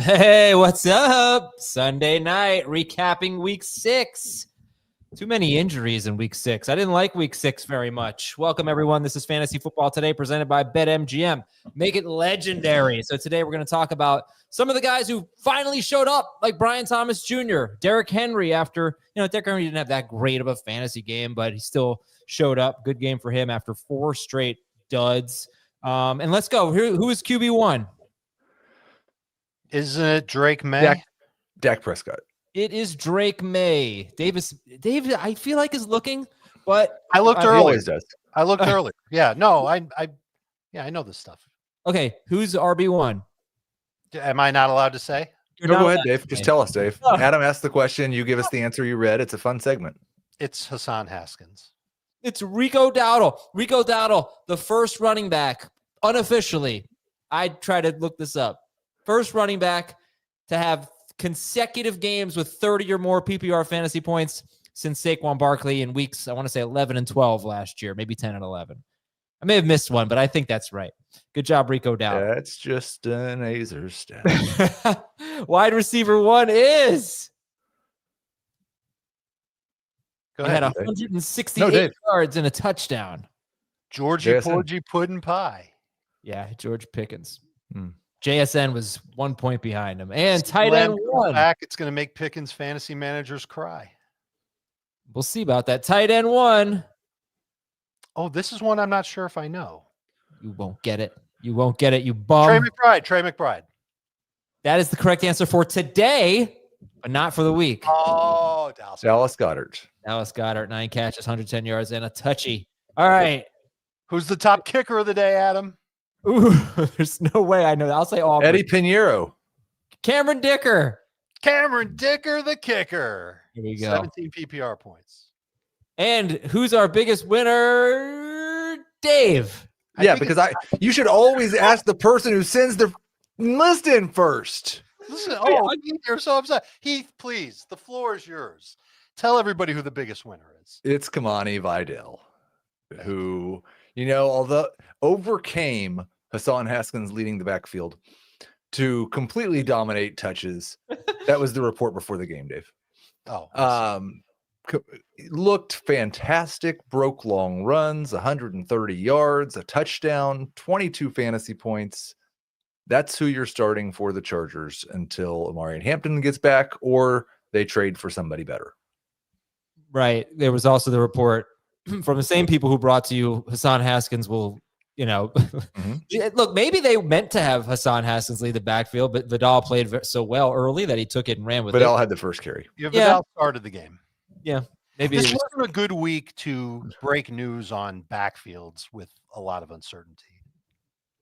Hey, what's up? Sunday night, recapping week 6. Too many injuries in week 6. I didn't like week 6 very much. Welcome, everyone. This is Fantasy Football Today, presented by BetMGM. Make it legendary. So today we're going to talk about some of the guys who finally showed up, like Brian Thomas Jr., Derrick Henry, after, Derrick Henry didn't have that great of a fantasy game, but he still showed up. Good game for him after 4 straight duds. And let's go. Who is QB1? Isn't it Drake Maye? Dak Prescott. It is Drake Maye. Dave, I feel like is looking, but I looked earlier. He always does. I looked earlier. Yeah, no, I know this stuff. Okay, who's RB1? Am I not allowed to say? No, go ahead, Dave. Just tell us, Dave. Adam asked the question. You give us the answer you read. It's a fun segment. It's Hassan Haskins. It's Rico Dowdle. Rico Dowdle, the first running back, unofficially. I tried to look this up. First running back to have consecutive games with 30 or more PPR fantasy points since Saquon Barkley in weeks, I want to say 11 and 12 last year, maybe 10 and 11. I may have missed one, but I think that's right. Good job, Rico Dowdle. That's just an Azer stat. Wide receiver 1 is... Go He had ahead. 168 yards and a touchdown. Georgie Porgy Puddin' Pie. Yeah, George Pickens. JSN was 1 point behind him. And tight end 1. Back, it's going to make Pickens fantasy managers cry. We'll see about that. Tight end 1. Oh, this is one I'm not sure if I know. You won't get it. You won't get it, you bum. Trey McBride. That is the correct answer for today, but not for the week. Oh, Dallas Goedert. Dallas Goedert, 9 catches, 110 yards, and a touchy. All right. Who's the top kicker of the day, Adam? Ooh, there's no way I know that. I'll say Auburn. Eddie Pinheiro. Cameron Dicker. Cameron Dicker, the kicker. Here we go. 17 PPR points. And who's our biggest winner? Dave. Yeah, because you should always ask the person who sends the list in first. Listen, you're so upset. Heath, please, the floor is yours. Tell everybody who the biggest winner is. It's Kimani Vidal, who, although overcame Hassan Haskins leading the backfield to completely dominate touches. That was the report before the game, Dave. Looked fantastic, broke long runs, 130 yards, a touchdown, 22 fantasy points. That's who you're starting for the Chargers until Amari Hampton gets back or they trade for somebody better. Right. There was also the report from the same people who brought to you Hassan Haskins will, look, maybe they meant to have Hassan Haskins lead the backfield, but Vidal played so well early that he took it and ran with it. Vidal had the first carry. Vidal started the game. Yeah. Maybe this wasn't a good week to break news on backfields with a lot of uncertainty.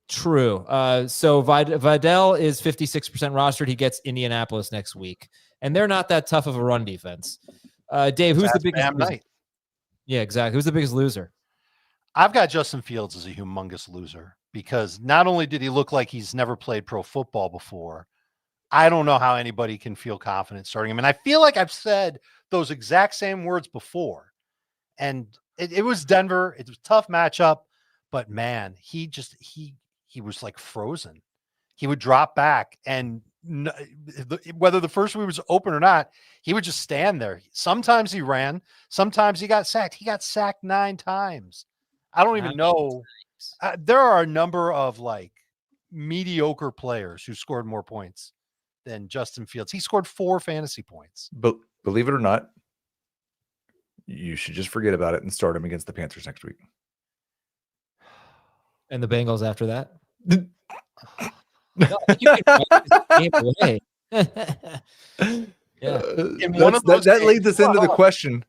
True. So Vidal is 56% rostered. He gets Indianapolis next week, and they're not that tough of a run defense. Dave, who's the biggest loser? Yeah, exactly. Who's the biggest loser? I've got Justin Fields as a humongous loser because not only did he look like he's never played pro football before, I don't know how anybody can feel confident starting him. And I feel like I've said those exact same words before. And it was Denver. It was a tough matchup, but man, he was like frozen. He would drop back and whether the first week was open or not, he would just stand there. Sometimes he ran. Sometimes he got sacked. He got sacked 9 times. I don't even know. There are a number of like mediocre players who scored more points than Justin Fields. He scored 4 fantasy points. But believe it or not, you should just forget about it and start him against the Panthers next week. And the Bengals after that? No, you can away. Yeah. That leads us into the question.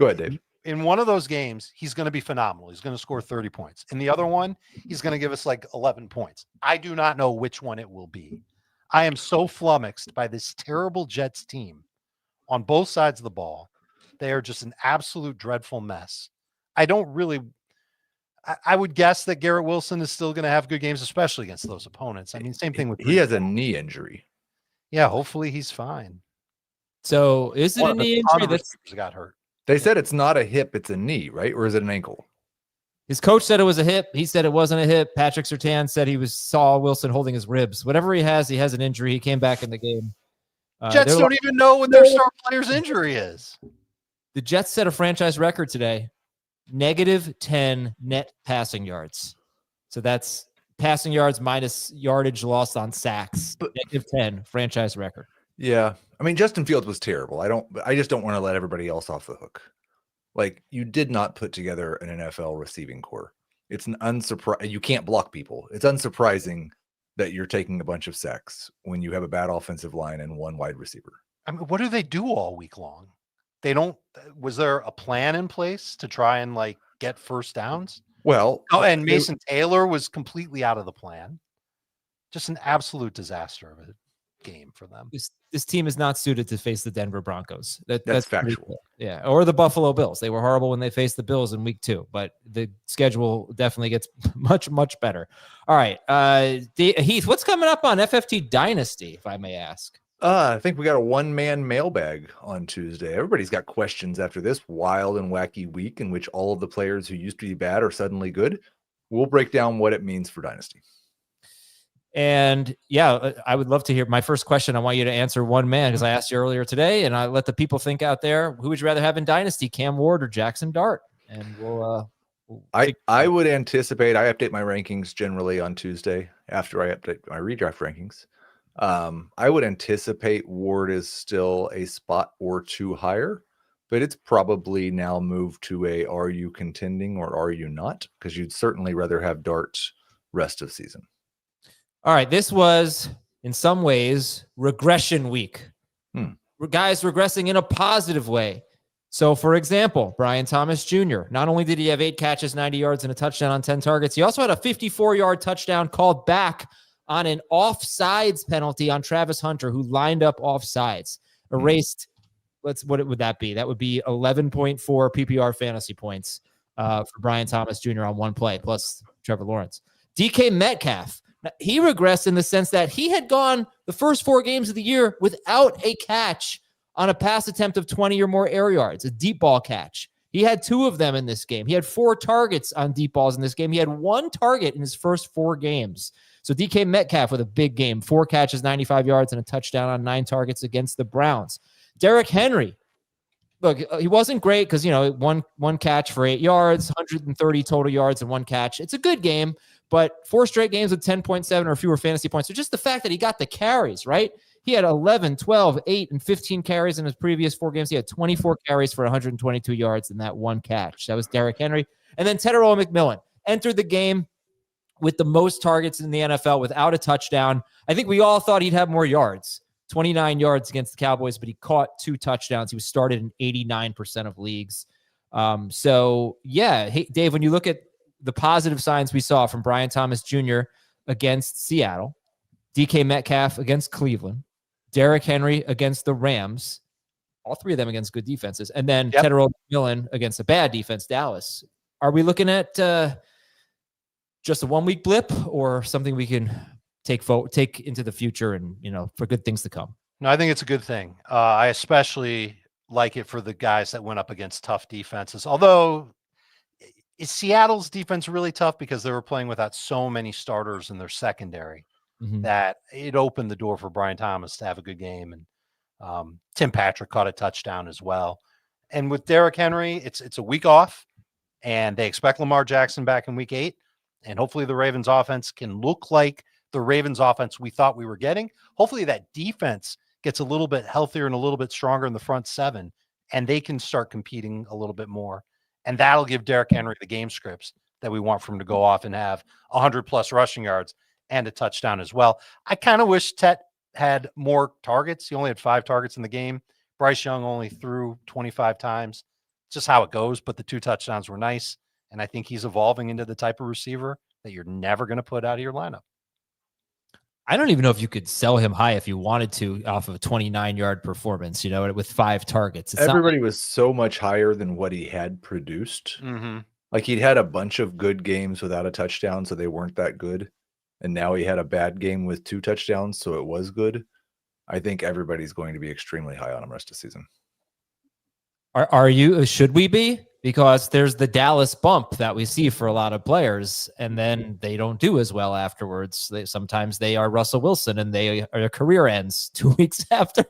Go ahead, Dave. In one of those games, he's going to be phenomenal. He's going to score 30 points. In the other one, he's going to give us like 11 points. I do not know which one it will be. I am so flummoxed by this terrible Jets team on both sides of the ball. They are just an absolute dreadful mess. I would guess that Garrett Wilson is still going to have good games, especially against those opponents. I mean, same thing with... He has a knee injury. Yeah, hopefully he's fine. So is it a knee injury that got hurt? They said it's not a hip, it's a knee, right? Or is it an ankle? His coach said it was a hip. He said it wasn't a hip. Patrick Surtain said he saw Wilson holding his ribs. Whatever he has an injury. He came back in the game. Jets don't even know when their star player's injury is. The Jets set a franchise record today, -10 net passing yards. So that's passing yards minus yardage lost on sacks. -10 franchise record. Yeah. I mean, Justin Fields was terrible. I just don't want to let everybody else off the hook. Like, you did not put together an NFL receiving core. It's an unsurprising. You can't block people. It's unsurprising that you're taking a bunch of sacks when you have a bad offensive line and one wide receiver. I mean, what do they do all week long? Was there a plan in place to try and like get first downs? Well, and Mason Taylor was completely out of the plan. Just an absolute disaster of a game for them. This team is not suited to face the Denver Broncos. That's factual. Yeah, or the Buffalo Bills. They were horrible when they faced the Bills in week 2, but the schedule definitely gets much, much better. All right, Heath, what's coming up on FFT Dynasty, if I may ask? I think we got a one-man mailbag on Tuesday. Everybody's got questions after this wild and wacky week in which all of the players who used to be bad are suddenly good. We'll break down what it means for Dynasty. And yeah, I would love to hear my first question. I want you to answer one man because I asked you earlier today, and I let the people think out there. Who would you rather have in Dynasty, Cam Ward or Jackson Dart? And I would anticipate. I update my rankings generally on Tuesday after I update my redraft rankings. I would anticipate Ward is still a spot or two higher, but it's probably now moved to a are you contending or are you not? Because you'd certainly rather have Dart rest of season. All right, this was, in some ways, regression week. Guys regressing in a positive way. So, for example, Brian Thomas Jr., not only did he have 8 catches, 90 yards, and a touchdown on 10 targets, he also had a 54-yard touchdown called back on an offsides penalty on Travis Hunter, who lined up offsides. Erased, what would that be? That would be 11.4 PPR fantasy points for Brian Thomas Jr. on one play, plus Trevor Lawrence. DK Metcalf. He regressed in the sense that he had gone the first 4 games of the year without a catch on a pass attempt of 20 or more air yards, a deep ball catch. He had 2 of them in this game. He had 4 targets on deep balls in this game. He had 1 target in his first 4 games. So DK Metcalf with a big game, 4 catches, 95 yards, and a touchdown on 9 targets against the Browns. Derrick Henry. Look, he wasn't great because, one catch for 8 yards, 130 total yards and 1 catch. It's a good game, but 4 straight games with 10.7 or fewer fantasy points. So just the fact that he got the carries, right? He had 11, 12, 8, and 15 carries in his previous 4 games. He had 24 carries for 122 yards and that 1 catch. That was Derrick Henry. And then Tedero McMillan entered the game with the most targets in the NFL without a touchdown. I think we all thought he'd have more yards. 29 yards against the Cowboys, but he caught 2 touchdowns. He was started in 89% of leagues. Hey, Dave, when you look at the positive signs we saw from Brian Thomas Jr. against Seattle, DK Metcalf against Cleveland, Derrick Henry against the Rams, all 3 of them against good defenses, and then Tedero McMillan against a bad defense, Dallas. Are we looking at just a 1-week blip or something we can take into the future and, for good things to come? No, I think it's a good thing. I especially like it for the guys that went up against tough defenses. Although, is Seattle's defense really tough because they were playing without so many starters in their secondary that it opened the door for Brian Thomas to have a good game. And Tim Patrick caught a touchdown as well. And with Derrick Henry, it's a week off, and they expect Lamar Jackson back in week 8. And hopefully the Ravens offense can look like the Ravens offense we thought we were getting. Hopefully that defense gets a little bit healthier and a little bit stronger in the front 7, and they can start competing a little bit more. And that'll give Derrick Henry the game scripts that we want for him to go off and have 100+ rushing yards and a touchdown as well. I kind of wish Tet had more targets. He only had 5 targets in the game. Bryce Young only threw 25 times. It's just how it goes, but the 2 touchdowns were nice. And I think he's evolving into the type of receiver that you're never going to put out of your lineup. I don't even know if you could sell him high if you wanted to off of a 29-yard performance, with 5 targets. Everybody was so much higher than what he had produced. Like, he'd had a bunch of good games without a touchdown, so they weren't that good. And now he had a bad game with 2 touchdowns, so it was good. I think everybody's going to be extremely high on him rest of the season. Are you? Should we be? because there's the Dallas bump that we see for a lot of players, and then they don't do as well afterwards. Sometimes they are Russell Wilson and their career ends 2 weeks after.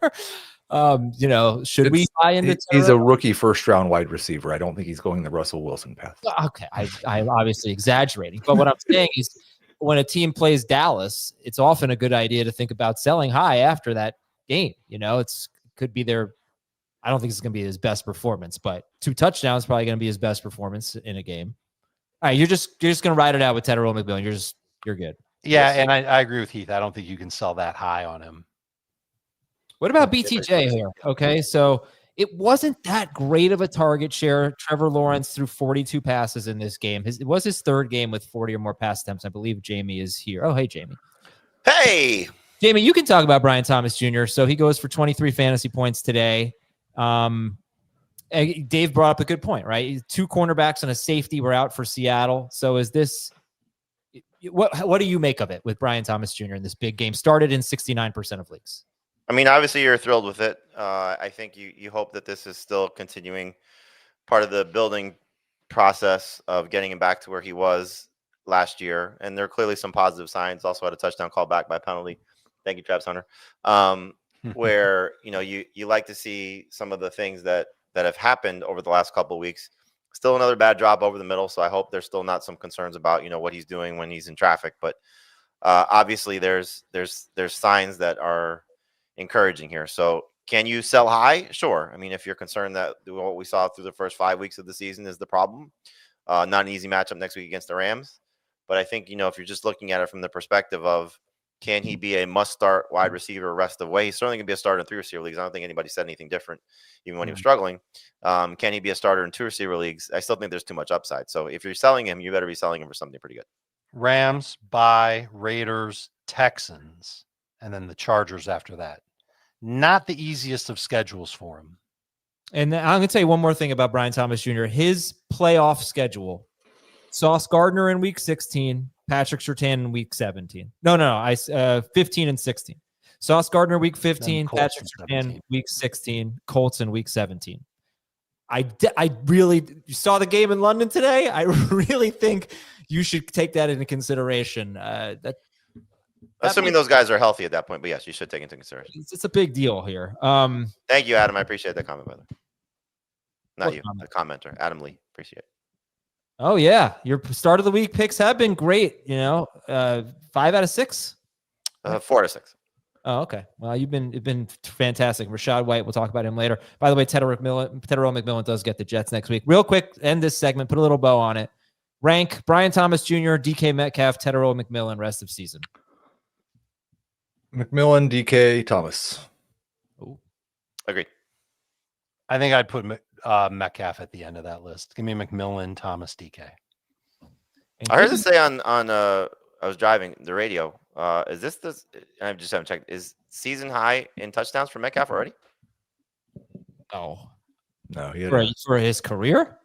Should we buy into he's a rookie first-round wide receiver. I don't think he's going the Russell Wilson path. Okay, I'm obviously exaggerating, but what I'm saying is when a team plays Dallas, it's often a good idea to think about selling high after that game. Could be their, I don't think it's going to be his best performance, but 2 touchdowns probably going to be his best performance in a game. All right, you're just going to ride it out with Ted Earl McMillan. You're good. Yeah, and I agree with Heath. I don't think you can sell that high on him. What about BTJ here? Okay, so it wasn't that great of a target share. Trevor Lawrence threw 42 passes in this game. It was his 3rd game with 40 or more pass attempts. I believe Jamie is here. Oh, hey, Jamie. Hey. Jamie, you can talk about Brian Thomas Jr. So he goes for 23 fantasy points today. Dave brought up a good point, right? 2 cornerbacks and a safety were out for Seattle. So is this what do you make of it with Brian Thomas Jr. in this big game? Started in 69% of leagues. I mean, obviously you're thrilled with it. I think you hope that this is still continuing part of the building process of getting him back to where he was last year. And there are clearly some positive signs. Also had a touchdown called back by penalty. Thank you, Travis Hunter. Where, you like to see some of the things that have happened over the last couple of weeks. Still another bad drop over the middle. So I hope there's still not some concerns about, what he's doing when he's in traffic. But obviously there's signs that are encouraging here. So can you sell high? Sure. I mean, if you're concerned that what we saw through the first 5 weeks of the season is the problem, not an easy matchup next week against the Rams. But I think, if you're just looking at it from the perspective of, can he be a must-start wide receiver rest of the way? He's certainly going to be a starter in 3 receiver leagues. I don't think anybody said anything different, even when he was struggling. Can he be a starter in 2 receiver leagues? I still think there's too much upside. So if you're selling him, you better be selling him for something pretty good. Rams, bye, Raiders, Texans, and then the Chargers after that. Not the easiest of schedules for him. And I'm going to tell you one more thing about Brian Thomas Jr. His playoff schedule. Sauce Gardner in week 16, Patrick Surtain in week 17. No, 15 and 16. Sauce Gardner week 15, Patrick Surtain week 16, Colts in week 17. I really, you saw the game in London today. I really think you should take that into consideration. Assuming those guys are healthy at that point, but yes, you should take into consideration. It's a big deal here. Thank you, Adam. I appreciate that comment, brother. Not you, comment? the commenter, Adam Lee. Appreciate it. Oh yeah, your start of the week picks have been great. 5 out of 6, 4 out of 6. Oh, okay. Well, you've been fantastic. Rashad White, we'll talk about him later. By the way, Ted Earl McMillan does get the Jets next week. Real quick, end this segment, put a little bow on it. Rank Brian Thomas Jr., DK Metcalf, Ted Earl McMillan rest of season. McMillan, DK, Thomas. Ooh. Agreed. I think I'd put Metcalf at the end of that list. Give me McMillan, Thomas, DK. I heard this say on I was driving the radio. Is this I just haven't checked. Is season high in touchdowns for Metcalf already? Oh. No, he had for his career?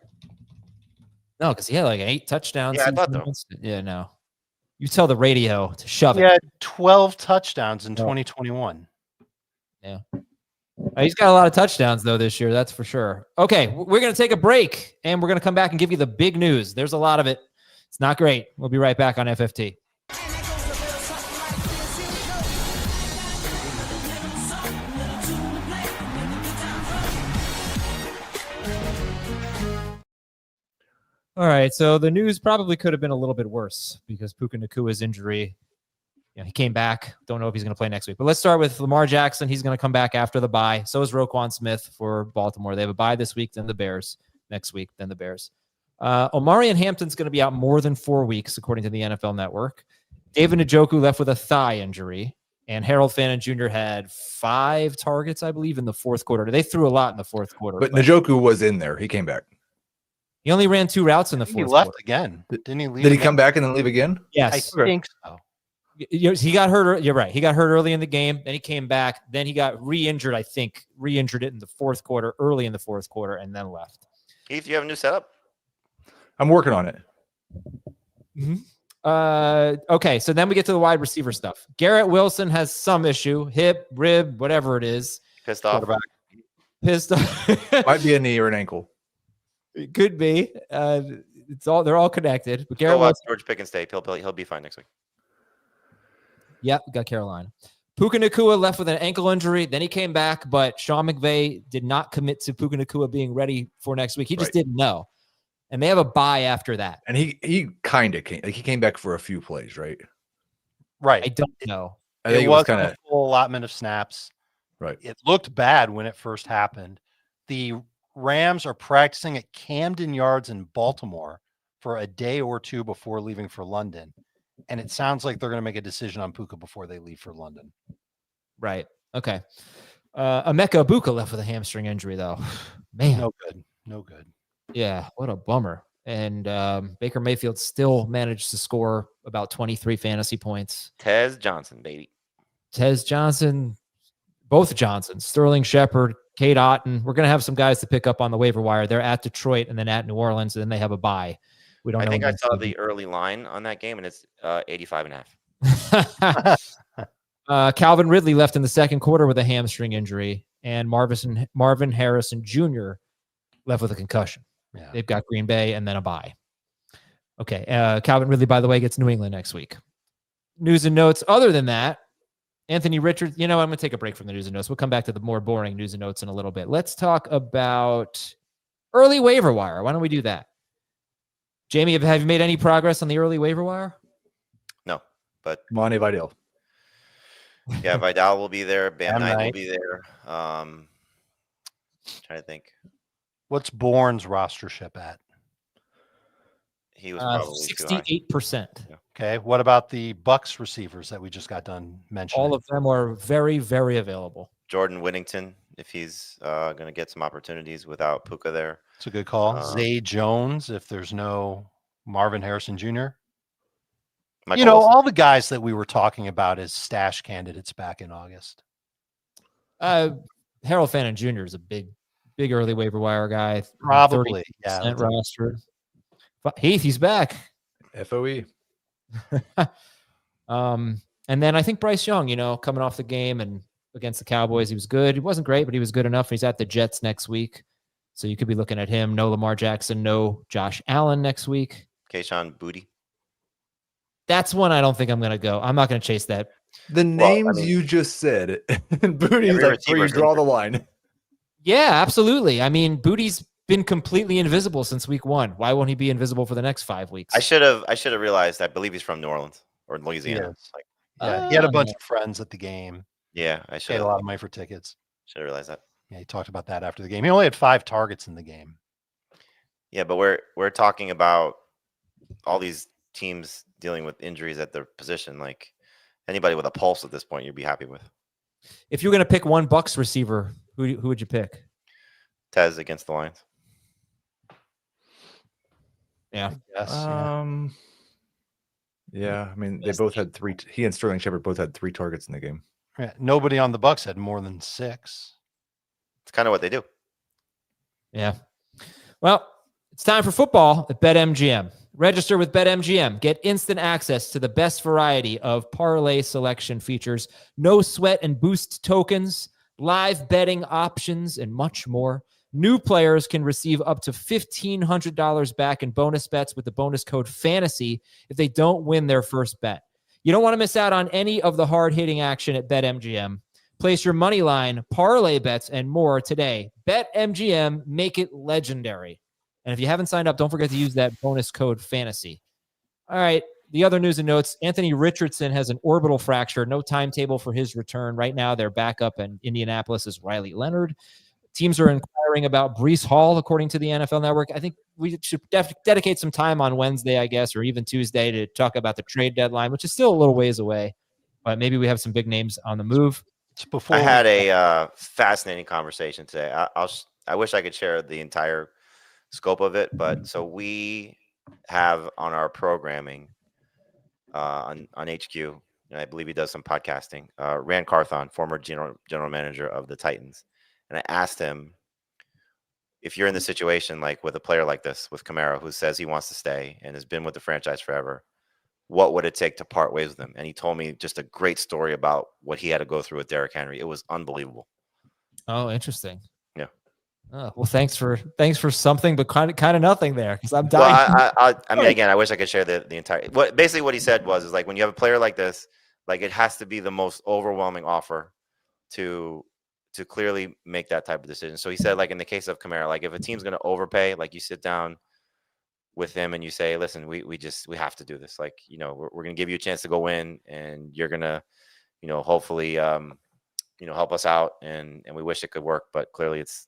No, because he had like 8 touchdowns. Yeah, I thought so. Yeah, no. You tell the radio to shove it. He had 12 touchdowns in 2021. Yeah. He's got a lot of touchdowns, though, this year. That's for sure. Okay, we're going to take a break, and we're going to come back and give you the big news. There's a lot of it. It's not great. We'll be right back on FFT. All right, so the news probably could have been a little bit worse because Puka Nakua's injury, he came back. Don't know if he's going to play next week. But let's start with Lamar Jackson. He's going to come back after the bye. So is Roquan Smith for Baltimore. They have a bye this week, then the Bears. Next week, then the Bears. Omarion Hampton's going to be out more than 4 weeks, according to the NFL Network. David Njoku left with a thigh injury. And Harold Fannin Jr. had 5 targets, I believe, in the fourth quarter. They threw a lot in the fourth quarter. But Njoku was in there. He came back. He only ran 2 routes in the fourth quarter. He left again. Didn't he leave? Did he come back and then leave again? Yes. I think so. He got hurt. You're right. He got hurt early in the game. Then he came back. Then he got re-injured, I think. Re-injured it in the fourth quarter, early in the fourth quarter, and then left. Heath, you have a new setup? I'm working on it. Mm-hmm. Okay, so then we get to the wide receiver stuff. Garrett Wilson has some issue. Hip, rib, whatever it is. Pissed off. Pissed off. Might be a knee or an ankle. It could be. They're all connected. But Go Garrett watch Wilson, George Pickens tape. He'll be fine next week. yep, got Carolina. Puka Nacua left with an ankle injury. Then he came back, but Sean McVay did not commit to Puka Nacua being ready for next week. He just didn't know. And they have a bye after that. And he kind of came. Like, he came back for a few plays, right? Right. I don't know. I think it it was wasn't kind of a full allotment of snaps. right. It looked bad when it first happened. The Rams are practicing at Camden Yards in Baltimore for a day or two before leaving for London. And it sounds like they're going to make a decision on Puka before they leave for London. Right. Okay. Emeka Ibuka left with a hamstring injury, though. Man. No good. No good. Yeah, what a bummer. And Baker Mayfield still managed to score about 23 fantasy points. Tez Johnson, baby. Tez Johnson, both Johnsons, Sterling Shepard, Kate Otten. We're going to have some guys to pick up on the waiver wire. They're at Detroit and then at New Orleans, and then they have a bye. We don't know. I think I when saw the early line on that game, and it's 85.5. Calvin Ridley left in the second quarter with a hamstring injury, and Marvin Harrison Jr. left with a concussion. Yeah. They've got Green Bay and then a bye. Okay. Calvin Ridley, by the way, gets New England next week. News and notes. Other than that, Anthony Richards, I'm going to take a break from the news and notes. We'll come back to the more boring news and notes in a little bit. Let's talk about early waiver wire. Why don't we do that? Jamie, have you made any progress on the early waiver wire? No, but Kimani Vidal. yeah, Vidal will be there. Bam Knight will Knight. be there. Trying to think. What's Bourne's rostership at? He was probably too high. 68%. Okay. What about the Bucks receivers that we just got done mentioning? All of them are very, very available. Jordan Whittington, if he's going to get some opportunities without Puka there. It's a good call. Zay Jones, if there's no Marvin Harrison Jr. Michael Wilson. All the guys that we were talking about as stash candidates back in August. Harold Fannin Jr. is a big early waiver wire guy. Probably. 30% Yeah. roster. But he's back. FOE. And then I think Bryce Young, coming off the game and against the Cowboys, he was good. He wasn't great, but he was good enough. He's at the Jets next week. So you could be looking at him. No Lamar Jackson, no Josh Allen next week. Keyshawn Booty. That's one I don't think I'm going to go. I'm not going to chase that. The names you just said, and Booty's like where you draw the line. Yeah, absolutely. I mean, Booty's been completely invisible since week 1. Why won't he be invisible for the next 5 weeks? I should have realized. I believe he's from New Orleans or Louisiana. Yeah, he had a bunch of friends at the game. Yeah, I should Paid have a lot of money for tickets. Should have realized that. Yeah, he talked about that after the game. He only had 5 targets in the game. Yeah, but we're talking about all these teams dealing with injuries at their position. Like anybody with a pulse at this point, you'd be happy with. If you're going to pick one Bucks receiver, who would you pick? Tez against the Lions. Yeah. Yes. Yeah, I mean, they both had 3. He and Sterling Shepard both had 3 targets in the game. Yeah. Nobody on the Bucks had more than 6. It's kind of what they do. Yeah. Well, it's time for football at BetMGM. Register with BetMGM. Get instant access to the best variety of parlay selection features, no sweat and boost tokens, live betting options, and much more. New players can receive up to $1,500 back in bonus bets with the bonus code FANTASY if they don't win their first bet. You don't want to miss out on any of the hard-hitting action at BetMGM. Place your money line, parlay bets, and more today. BetMGM, make it legendary. And if you haven't signed up, don't forget to use that bonus code FANTASY. All right, the other news and notes. Anthony Richardson has an orbital fracture. No timetable for his return. Right now, their backup in Indianapolis is Riley Leonard. Teams are inquiring about Breece Hall, according to the NFL Network. I think we should dedicate some time on Wednesday, I guess, or even Tuesday to talk about the trade deadline, which is still a little ways away. But maybe we have some big names on the move. I had a fascinating conversation today. I wish I could share the entire scope of it, but so we have on our programming on HQ, and I believe he does some podcasting. Rand Carthon, former general manager of the Titans, and I asked him, if you're in the situation like with a player like this, with Kamara, who says he wants to stay and has been with the franchise forever, what would it take to part ways with him? And he told me just a great story about what he had to go through with Derrick Henry. It was unbelievable. Oh, interesting. Yeah. Well, thanks for something, but kind of nothing there because I'm Well, dying. I mean, again, I wish I could share the entire. Basically what he said was is like when you have a player like this, like it has to be the most overwhelming offer to clearly make that type of decision. So he said, like in the case of Kamara, like if a team's going to overpay, like you sit down with him and you say, listen, we have to do this. Like, you know, we're going to give you a chance to go in, and you're going to, you know, hopefully, help us out. And we wish it could work, but clearly it's,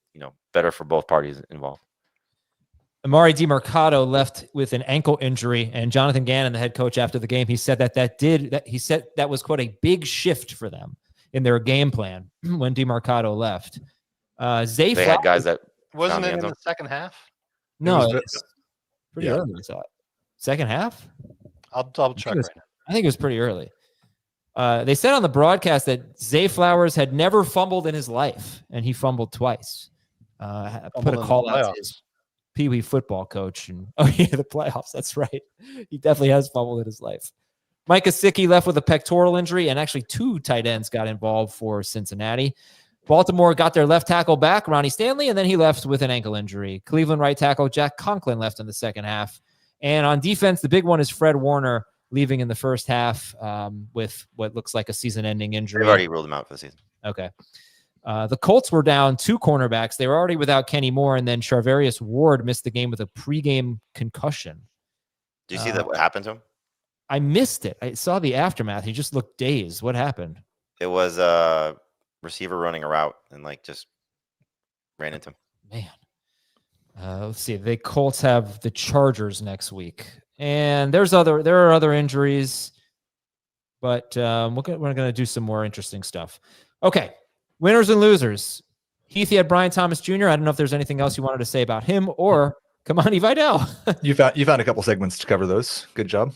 better for both parties involved. Amari DiMercato left with an ankle injury, and Jonathan Gannon, the head coach, after the game, he said that was quote a big shift for them in their game plan when DiMercato left. They had guys that wasn't found it the in end zone. the second half? No, It it's pretty early. I thought second half. I'll double check right now. I think it was pretty early. They said on the broadcast that Zay Flowers had never fumbled in his life, and he fumbled twice. Put a call out to his Pee Wee football coach. And the playoffs. That's right. He definitely has fumbled in his life. Mike Gesicki left with a pectoral injury, and actually 2 tight ends got involved for Cincinnati. Baltimore got their left tackle back, Ronnie Stanley, and then he left with an ankle injury. Cleveland right tackle Jack Conklin left in the second half. And on defense, the big one is Fred Warner leaving in the first half with what looks like a season-ending injury. They've already ruled him out for the season. Okay. The Colts were down 2 cornerbacks. They were already without Kenny Moore, and then Charvarius Ward missed the game with a pregame concussion. Do you see that what happened to him? I missed it. I saw the aftermath. He just looked dazed. What happened? It was a receiver running a route and just ran into him. Man. Let's see. The Colts have the Chargers next week. And there are other injuries, but we're going to do some more interesting stuff. Okay. Winners and losers. Heath, you had Brian Thomas Jr. I don't know if there's anything else you wanted to say about him or Kimani Vidal. You found a couple segments to cover those. Good job.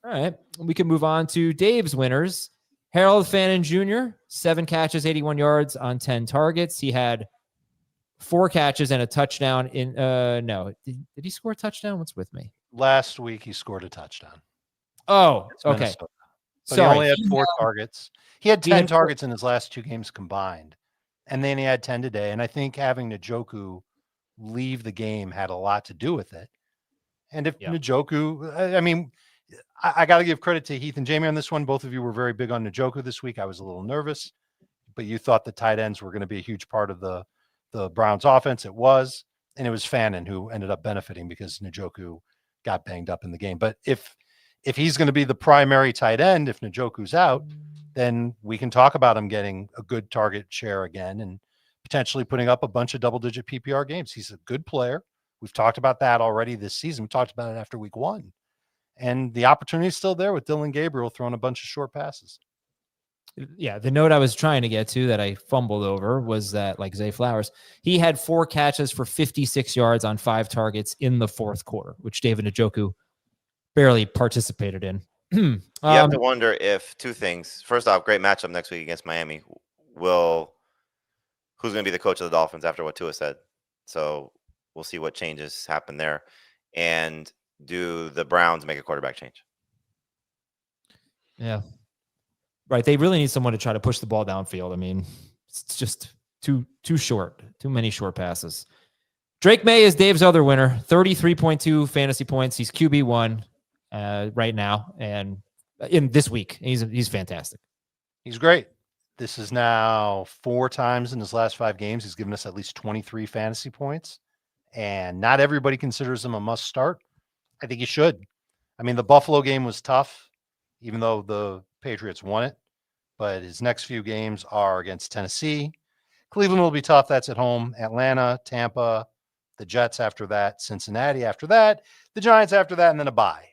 All right. We can move on to Dave's winners. Harold Fannin Jr., 7 catches, 81 yards on 10 targets. He had 4 catches and a touchdown in no. Did he score a touchdown? What's with me? Last week he scored a touchdown. Oh, okay. But he only had 4 targets. He had 10 targets in his last 2 games combined. And then he had 10 today. And I think having Njoku leave the game had a lot to do with it. And if Njoku, I mean, I got to give credit to Heath and Jamie on this one. Both of you were very big on Njoku this week. I was a little nervous, but you thought the tight ends were going to be a huge part of the Browns offense. It was, and it was Fannin who ended up benefiting because Njoku got banged up in the game. But if he's going to be the primary tight end, if Njoku's out, then we can talk about him getting a good target share again and potentially putting up a bunch of double-digit PPR games. He's a good player. We've talked about that already this season. We talked about it after week 1. And the opportunity is still there with Dylan Gabriel throwing a bunch of short passes. Yeah, the note I was trying to get to that I fumbled over was that, like Zay Flowers, he had 4 catches for 56 yards on 5 targets in the fourth quarter, which David Njoku barely participated in. You have to wonder if 2 things. First off, great matchup next week against Miami. Who's going to be the coach of the Dolphins after what Tua said? So we'll see what changes happen there. And do the Browns make a quarterback change? Yeah. Right. They really need someone to try to push the ball downfield. I mean, it's just too short, too many short passes. Drake Maye is Dave's other winner, 33.2 fantasy points. He's QB1 right now. And in this week, he's fantastic. He's great. This is now 4 times in his last 5 games. He's given us at least 23 fantasy points. And not everybody considers him a must start. I think he should. I mean, the Buffalo game was tough, even though the Patriots won it. But his next few games are against Tennessee. Cleveland will be tough. That's at home. Atlanta, Tampa, the Jets after that, Cincinnati after that, the Giants after that, and then a bye.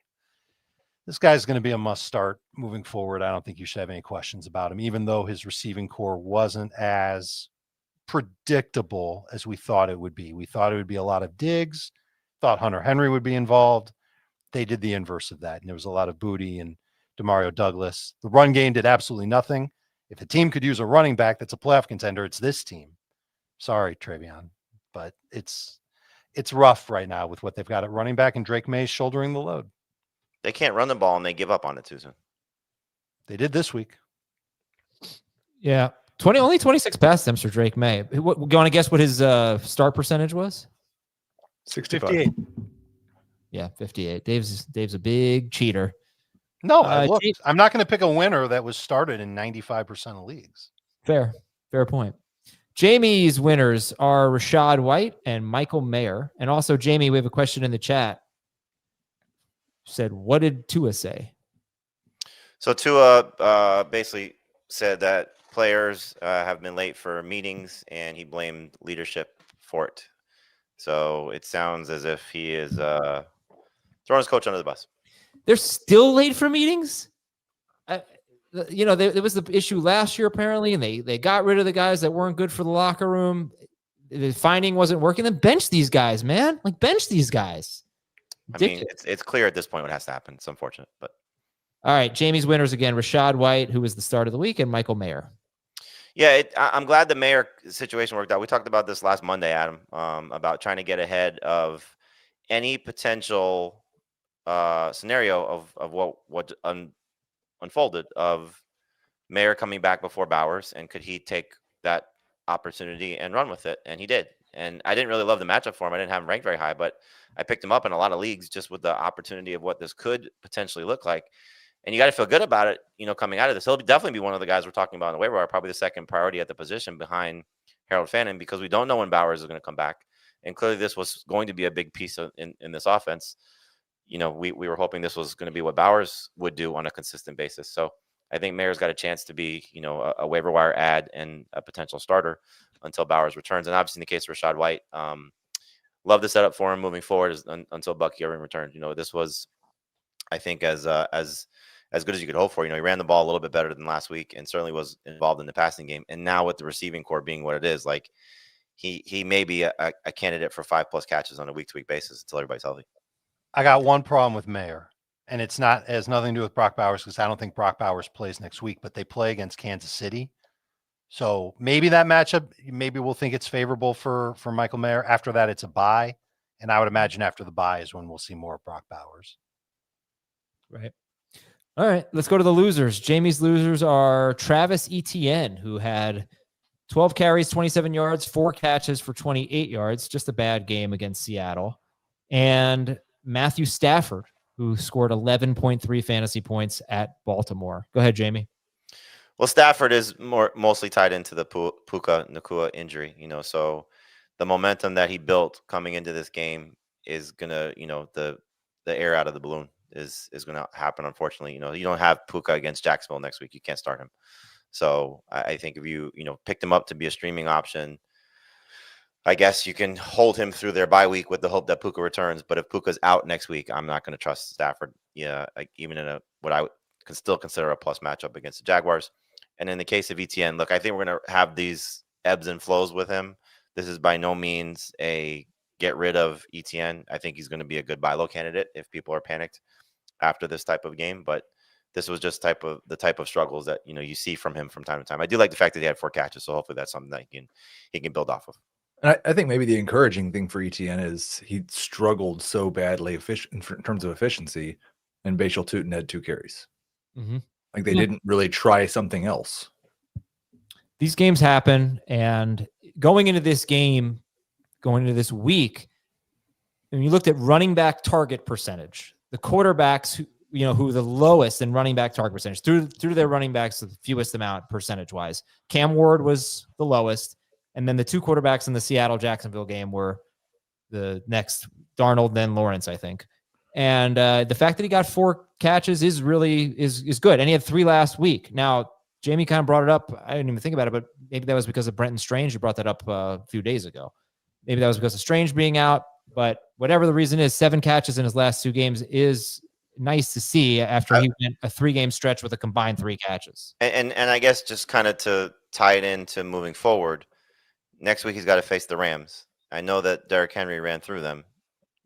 This guy's going to be a must start moving forward. I don't think you should have any questions about him, even though his receiving core wasn't as predictable as we thought it would be. We thought it would be a lot of Diggs, thought Hunter Henry would be involved. They did the inverse of that, and there was a lot of Booty and Demario Douglas. The run game did absolutely nothing. If a team could use a running back that's a playoff contender, it's this team. Sorry, Travion, but it's rough right now with what they've got at running back, and Drake Maye shouldering the load. They can't run the ball, and they give up on it too soon. They did this week. Yeah. Only 26 pass attempts for Drake Maye. You want to guess what his start percentage was? 65. 58. Yeah, 58. Dave's a big cheater. No, I looked. I'm not going to pick a winner that was started in 95% of leagues. Fair point. Jamie's winners are Rachaad White and Michael Mayer. And also, Jamie, we have a question in the chat. Said, what did Tua say? So Tua basically said that players have been late for meetings, and he blamed leadership for it. So it sounds as if he is throwing his coach under the bus. They're still late for meetings? There was the issue last year, apparently, and they got rid of the guys that weren't good for the locker room. The finding wasn't working. Then bench these guys, man. Like, bench these guys. Ridiculous. I mean, it's clear at this point what has to happen. It's unfortunate, but. All right, Jamie's winners again, Rachaad White, who was the start of the week, and Michael Mayer. Yeah, I'm glad the Mayer situation worked out. We talked about this last Monday, Adam, about trying to get ahead of any potential scenario of what unfolded of Mayer coming back before Bowers, and could he take that opportunity and run with it? And he did. And I didn't really love the matchup for him. I didn't have him ranked very high, but I picked him up in a lot of leagues just with the opportunity of what this could potentially look like. And you got to feel good about it, coming out of this. He'll definitely be one of the guys we're talking about on the waiver wire, probably the second priority at the position behind Harold Fannin, because we don't know when Bowers is going to come back. And clearly this was going to be a big piece in this offense. We were hoping this was going to be what Bowers would do on a consistent basis. So I think Mayer's got a chance to be, a waiver wire ad and a potential starter until Bowers returns. And obviously in the case of Rachaad White, love the setup for him moving forward until Bucky Irving returned. This was, I think, as good as you could hope for. He ran the ball a little bit better than last week and certainly was involved in the passing game. And now with the receiving core being what it is, like he may be a candidate for 5+ catches on a week-to-week basis until everybody's healthy. I got one problem with Mayer, and it has nothing to do with Brock Bowers, because I don't think Brock Bowers plays next week, but they play against Kansas City. So maybe that matchup, maybe we'll think it's favorable for Michael Mayer. After that, it's a bye. And I would imagine after the bye is when we'll see more of Brock Bowers. Right. All right, let's go to the losers. Jamie's losers are Travis Etienne, who had 12 carries, 27 yards, 4 catches for 28 yards. Just a bad game against Seattle. And Matthew Stafford, who scored 11.3 fantasy points at Baltimore. Go ahead, Jamie. Well, Stafford is mostly tied into the Puka Nacua injury, so the momentum that he built coming into this game is going to, the air out of the balloon is going to happen. Unfortunately, you don't have Puka against Jacksonville next week. You can't start him. So I think if you picked him up to be a streaming option, I guess you can hold him through their bye week with the hope that Puka returns. But if Puka's out next week, I'm not going to trust Stafford. Yeah, even in what I can still consider a plus matchup against the Jaguars. And in the case of Etienne, look, I think we're going to have these ebbs and flows with him. This is by no means a get rid of Etienne. I think he's going to be a good buy low candidate if people are panicked after this type of game. But this was just the type of struggles that you see from him from time to time. I do like the fact that he had 4 catches, so hopefully that's something that he can build off of. And I think maybe the encouraging thing for Etienne is he struggled so badly in terms of efficiency, and Bashal Tutin had 2 carries. Mm-hmm. Like they didn't really try something else. These games happen, and going into this week, when you looked at running back target percentage, the quarterbacks who the lowest in running back target percentage through their running backs, the fewest amount percentage wise, Cam Ward was the lowest. And then the 2 quarterbacks in the Seattle-Jacksonville game were the next, Darnold, then Lawrence, I think. And the fact that he got 4 catches is really good. And he had 3 last week. Now, Jamie kind of brought it up. I didn't even think about it, but maybe that was because of Brenton Strange, who brought that up a few days ago. Maybe that was because of Strange being out. But whatever the reason is, 7 catches in his last 2 games is nice to see after he went a 3-game stretch with a combined 3 catches. And I guess just kind of to tie it into moving forward, next week he's got to face the Rams. I know that Derrick Henry ran through them,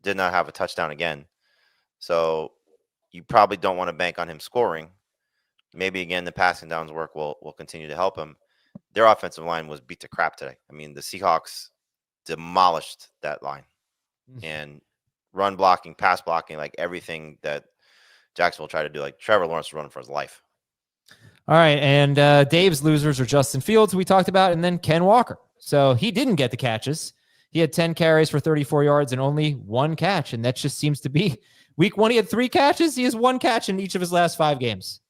did not have a touchdown again. So you probably don't want to bank on him scoring. Maybe, again, the passing downs work will continue to help him. Their offensive line was beat to crap today. I mean, the Seahawks demolished that line. And run blocking, pass blocking, like everything that Jacksonville tried to do. Like Trevor Lawrence was running for his life. All right, and Dave's losers are Justin Fields, who we talked about, and then Ken Walker. So he didn't get the catches. He had 10 carries for 34 yards and only one catch, and that just seems to be week one. He had 3 catches. He has 1 catch in each of his last 5 games.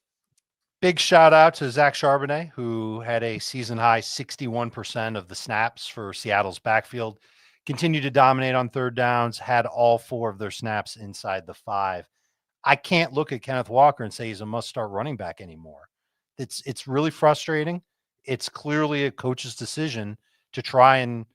Big shout out to Zach Charbonnet, who had a season high 61% of the snaps for Seattle's backfield. Continued to dominate on third downs, had all 4 of their snaps inside the 5. I can't look at Kenneth Walker and say he's a must-start running back anymore. It's really frustrating. It's clearly a coach's decision to try and,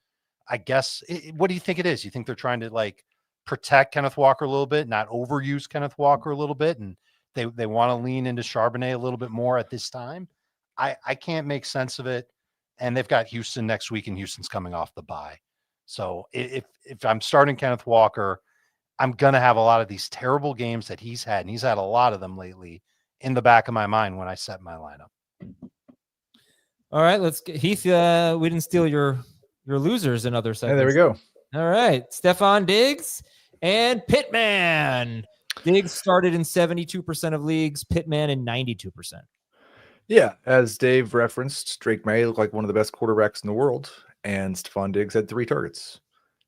I guess, what do you think it is? You think they're trying to like protect Kenneth Walker a little bit, not overuse Kenneth Walker a little bit, and they want to lean into Charbonnet a little bit more at this time? I can't make sense of it. And they've got Houston next week, and Houston's coming off the bye. So if I'm starting Kenneth Walker, I'm going to have a lot of these terrible games that he's had, and he's had a lot of them lately, in the back of my mind when I set my lineup. All right, let's get Heath. We didn't steal your losers in other segments. Hey, there we go. All right, Stefon Diggs and Pittman. Diggs started in 72% of leagues, Pittman in 92%. Yeah, as Dave referenced, Drake Maye looked like one of the best quarterbacks in the world, and Stefon Diggs had 3 targets.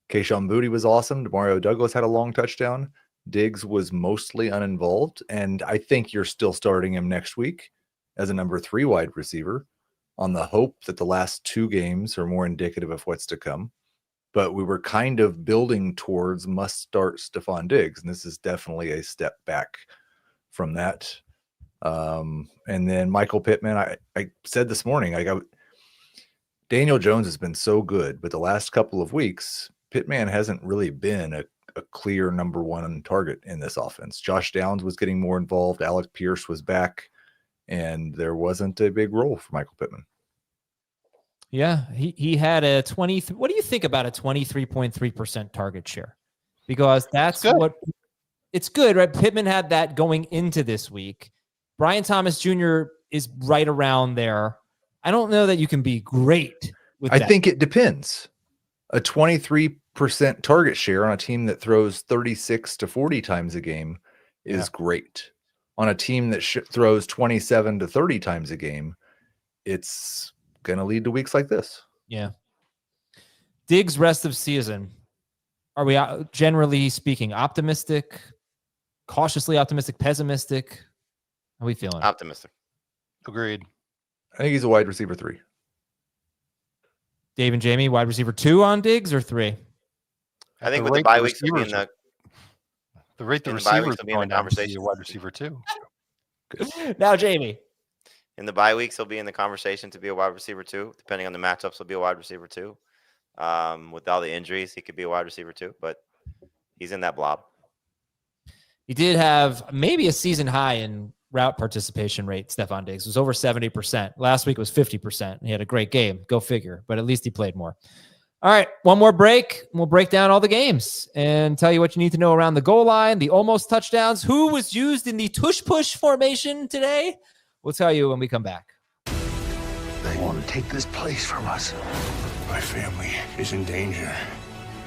Kayshon Boutte was awesome. Demario Douglas had a long touchdown. Diggs was mostly uninvolved, and I think you're still starting him next week as a number 3 wide receiver on the hope that the last 2 games are more indicative of what's to come. But we were kind of building towards must-start Stefon Diggs, and this is definitely a step back from that. And then Michael Pittman, I said this morning, Daniel Jones has been so good, but the last couple of weeks, Pittman hasn't really been a clear number 1 target in this offense. Josh Downs was getting more involved. Alec Pierce was back, and there wasn't a big role for Michael Pittman. Yeah, he had a 20. What do you think about a 23.3% target share? Because that's what it's good, right? Pittman had that going into this week. Brian Thomas Jr. is right around there. I don't know that you can be great with that. I think it depends. A 23% target share on a team that throws 36 to 40 times a game is great. On a team that throws 27 to 30 times a game, it's going to lead to weeks like this. Yeah. Diggs rest of season. Are we generally speaking optimistic, cautiously optimistic, pessimistic? How are we feeling? Optimistic. Agreed. I think he's a wide receiver 3. Dave and Jamie, wide receiver 2 on Diggs or 3? I think with the bye weeks, he'll be in the rate the receivers will be in the conversation. Wide receiver 2. Now, Jamie. In the bye weeks, he'll be in the conversation to be a wide receiver 2. Depending on the matchups, he'll be a wide receiver 2. With all the injuries, he could be a wide receiver 2, but he's in that blob. He did have maybe a season high in route participation rate. Stefon Diggs was over 70%. Last week was 50%. He had a great game. Go figure. But at least he played more. All right, one more break. We'll break down all the games and tell you what you need to know around the goal line, the almost touchdowns, who was used in the tush-push formation today. We'll tell you when we come back. They want to take this place from us. My family is in danger.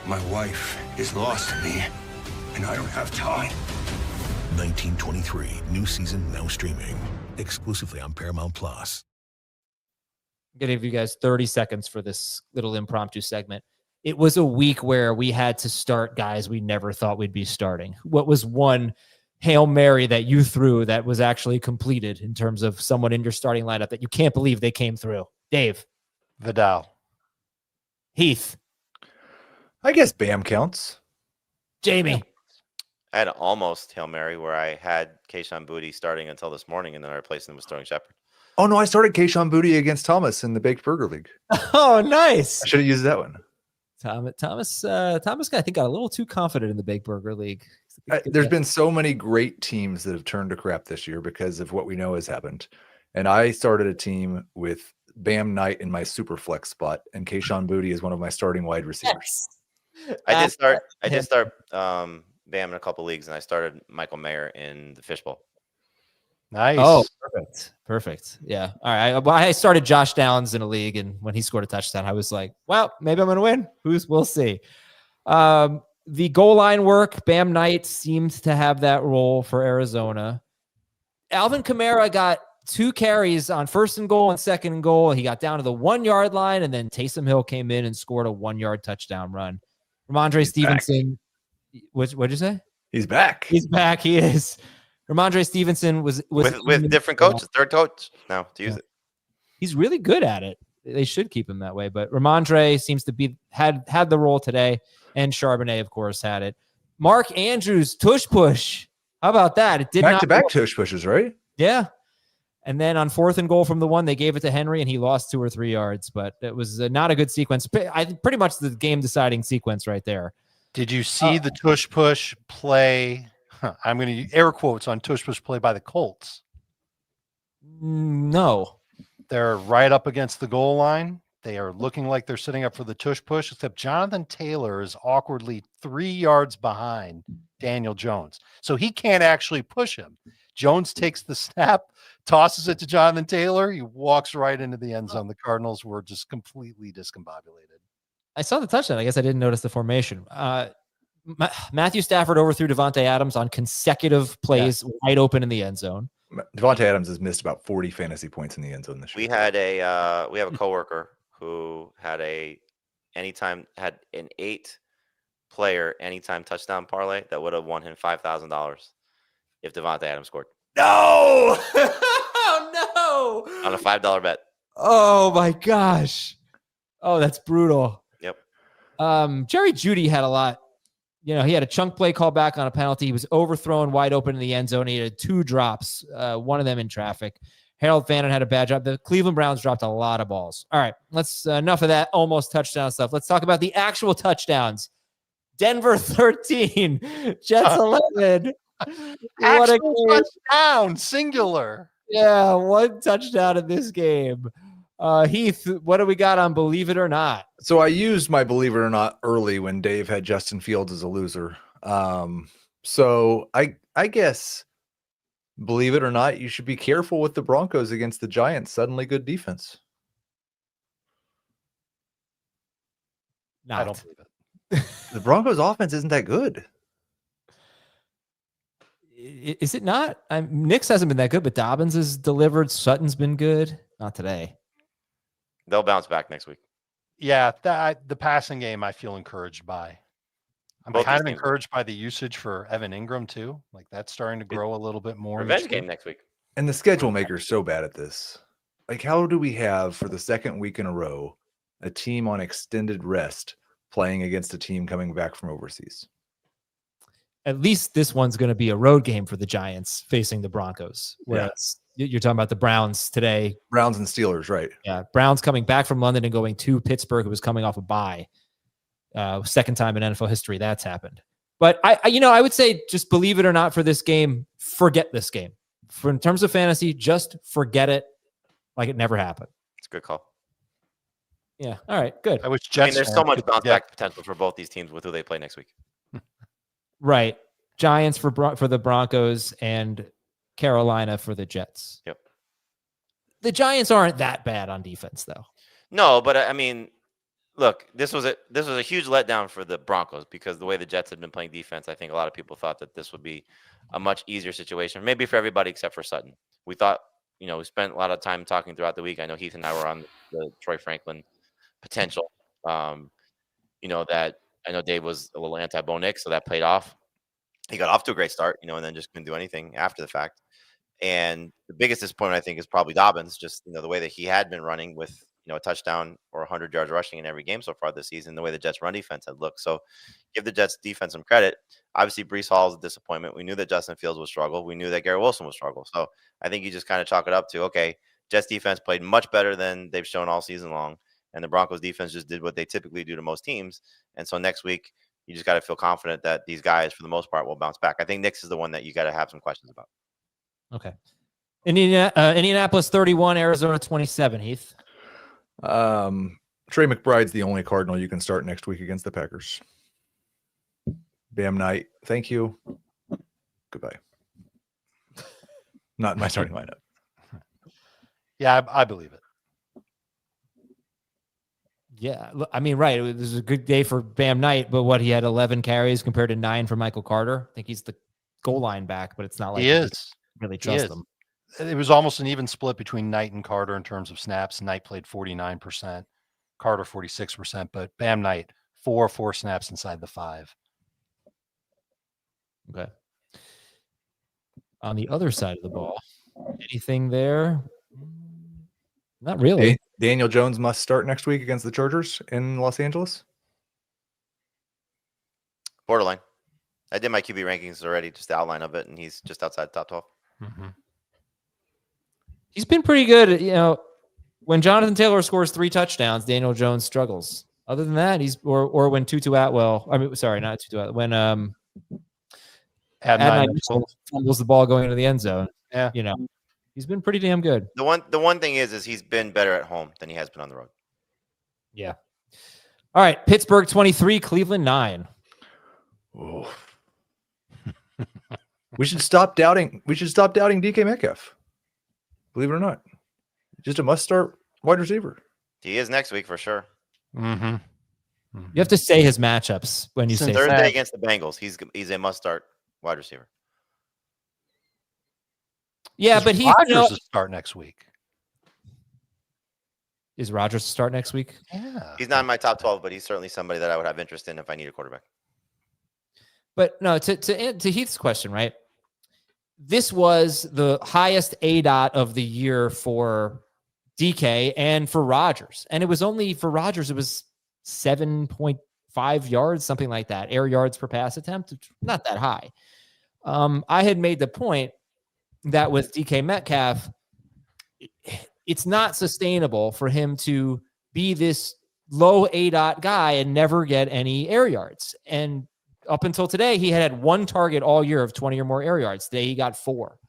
My wife is lost to me, and I don't have time. 1923, new season now streaming exclusively on Paramount Plus. I'm going to give you guys 30 seconds for this little impromptu segment. It was a week where we had to start guys we never thought we'd be starting. What was one Hail Mary that you threw that was actually completed in terms of someone in your starting lineup that you can't believe they came through? Dave. Vidal. Heath. I guess Bam counts. Jamie. I had an almost Hail Mary where I had Kayshon Boutte starting until this morning, and then I replaced him with Sterling Shepard. Oh, no, I started Kayshon Boutte against Thomas in the Baked Burger League. Oh, nice. I should have used that one. Thomas, I think, got a little too confident in the Baked Burger League. There's been so many great teams that have turned to crap this year because of what we know has happened. And I started a team with Bam Knight in my super flex spot, and Kayshon Boutte is one of my starting wide receivers. Yes. I did start Bam in a couple leagues, and I started Michael Mayer in the fishbowl. Nice. Oh, perfect. Yeah. All right. I started Josh Downs in a league, and when he scored a touchdown, I was like, well, maybe I'm going to win. We'll see. The goal line work, Bam Knight seemed to have that role for Arizona. Alvin Kamara got 2 carries on 1st and goal and 2nd and goal. He got down to the 1-yard line, and then Taysom Hill came in and scored a 1-yard touchdown run. Ramondre Stevenson. What'd you say? He's back. He's back. He is. Ramondre Stevenson was with different coaches, third coach now to use it. He's really good at it. They should keep him that way. But Ramondre seems to be had the role today, and Charbonnet, of course, had it. Mark Andrews, tush push. How about that? It did back not to back tush pushes, right? Yeah. And then on 4th and goal from the 1, they gave it to Henry, and he lost 2 or 3 yards. But it was not a good sequence. Pretty much the game-deciding sequence right there. Did you see the tush push play? I'm going to use air quotes on tush push play by the Colts. No. They're right up against the goal line. They are looking like they're sitting up for the tush push, except Jonathan Taylor is awkwardly 3 yards behind Daniel Jones. So he can't actually push him. Jones takes the snap, tosses it to Jonathan Taylor. He walks right into the end zone. The Cardinals were just completely discombobulated. I saw the touchdown. I guess I didn't notice the formation. Matthew Stafford overthrew Devontae Adams on consecutive plays wide open in the end zone. Devontae Adams has missed about 40 fantasy points in the end zone this year. We have a coworker who had an 8-player anytime touchdown parlay that would have won him $5,000 if Devontae Adams scored. No! Oh, no! On a $5 bet. Oh, my gosh. Oh, that's brutal. Yep. Jerry Jeudy had a lot. He had a chunk play call back on a penalty. He was overthrown wide open in the end zone. He had 2 drops, one of them in traffic. Harold Fannin had a bad job. The Cleveland Browns dropped a lot of balls. All right, let's enough of that almost touchdown stuff. Let's talk about the actual touchdowns. Denver 13, Jets 11. Actual touchdown, singular. Yeah, 1 touchdown in this game. Heath, what do we got on Believe It or Not? So I used my Believe It or Not early when Dave had Justin Fields as a loser. So I guess, believe it or not, you should be careful with the Broncos against the Giants. Suddenly good defense. Not. I don't believe it. The Broncos offense isn't that good. Is it not? Nix hasn't been that good, but Dobbins has delivered. Sutton's been good. Not today. They'll bounce back next week. Yeah, the passing game I feel encouraged by. I'm Both kind of these teams. encouraged by the usage for Evan Ingram too. Like that's starting to grow a little bit more. Revenge game next week. And the schedule maker's so bad at this. Like, how do we have, for the 2nd week in a row, a team on extended rest playing against a team coming back from overseas? At least this one's going to be a road game for the Giants facing the Broncos. Whereas you're talking about the Browns today. Browns and Steelers, right? Yeah, Browns coming back from London and going to Pittsburgh, who was coming off a bye. 2nd time in NFL history that's happened. But I would say, just believe it or not, for this game, forget this game. In terms of fantasy, just forget it like it never happened. It's a good call. Yeah. All right. Good. I wish I mean, Jets there's so much bounce back potential for both these teams with who they play next week. Right. Giants for the Broncos and Carolina for the Jets. Yep. The Giants aren't that bad on defense, though. No, but I mean, look, this was a huge letdown for the Broncos because the way the Jets had been playing defense, I think a lot of people thought that this would be a much easier situation, maybe for everybody except for Sutton. We thought, we spent a lot of time talking throughout the week. I know Heath and I were on the Troy Franklin potential. That I know Dave was a little anti-Bo Nix, so that played off. He got off to a great start, and then just couldn't do anything after the fact. And the biggest disappointment, I think, is probably Dobbins, just, the way that he had been running with, a touchdown or 100 yards rushing in every game so far this season, the way the Jets run defense had looked. So give the Jets defense some credit. Obviously, Breece Hall is a disappointment. We knew that Justin Fields would struggle. We knew that Garrett Wilson would struggle. So I think you just kind of chalk it up to, okay, Jets defense played much better than they've shown all season long. And the Broncos defense just did what they typically do to most teams. And so next week, you just got to feel confident that these guys, for the most part, will bounce back. I think Nix is the one that you got to have some questions about. Okay. Indianapolis 31, Arizona 27, Heath. Trey McBride's the only Cardinal you can start next week against the Packers. Bam Knight, thank you. Goodbye. Not my starting lineup. Yeah, I believe it. Yeah, I mean, right. It was a good day for Bam Knight, but he had 11 carries compared to 9 for Michael Carter. I think he's the goal line back, but it's not like he is. Really trust him. it was almost an even split between Knight and Carter in terms of snaps. Knight played 49%, Carter 46%, but Bam Knight, 4 snaps inside the 5. Okay. On the other side of the ball, anything there? Not really. Daniel Jones must start next week against the Chargers in Los Angeles. Borderline. I did my QB rankings already, just the outline of it, and he's just outside the top 12. Mm-hmm. He's been pretty good. When Jonathan Taylor scores 3 touchdowns, Daniel Jones struggles. Other than that, he's or when Tutu Atwell. I mean, sorry, not Tutu Atwell. When Adnan fumbles the ball going into the end zone. Yeah, he's been pretty damn good. The one thing is he's been better at home than he has been on the road. Yeah. All right, Pittsburgh 23, Cleveland 9. Oh. We should stop doubting DK Metcalf. Believe it or not, just a must-start wide receiver. He is next week for sure. Mm-hmm. You have to say his matchups when you say Thursday against the Bengals. He's a must-start wide receiver. Yeah, but Rodgers to start next week. Is Rodgers to start next week? Yeah, he's not in my top 12, but he's certainly somebody that I would have interest in if I need a quarterback. But no, to Heath's question, right? This was the highest ADOT of the year for DK and for Rodgers. And it was only for Rodgers, it was 7.5 yards, something like that. Air yards per pass attempt. Not that high. I had made the point that with DK Metcalf, it's not sustainable for him to be this low ADOT guy and never get any air yards. And up until today, he had 1 target all year of 20 or more air yards. Today, he got 4.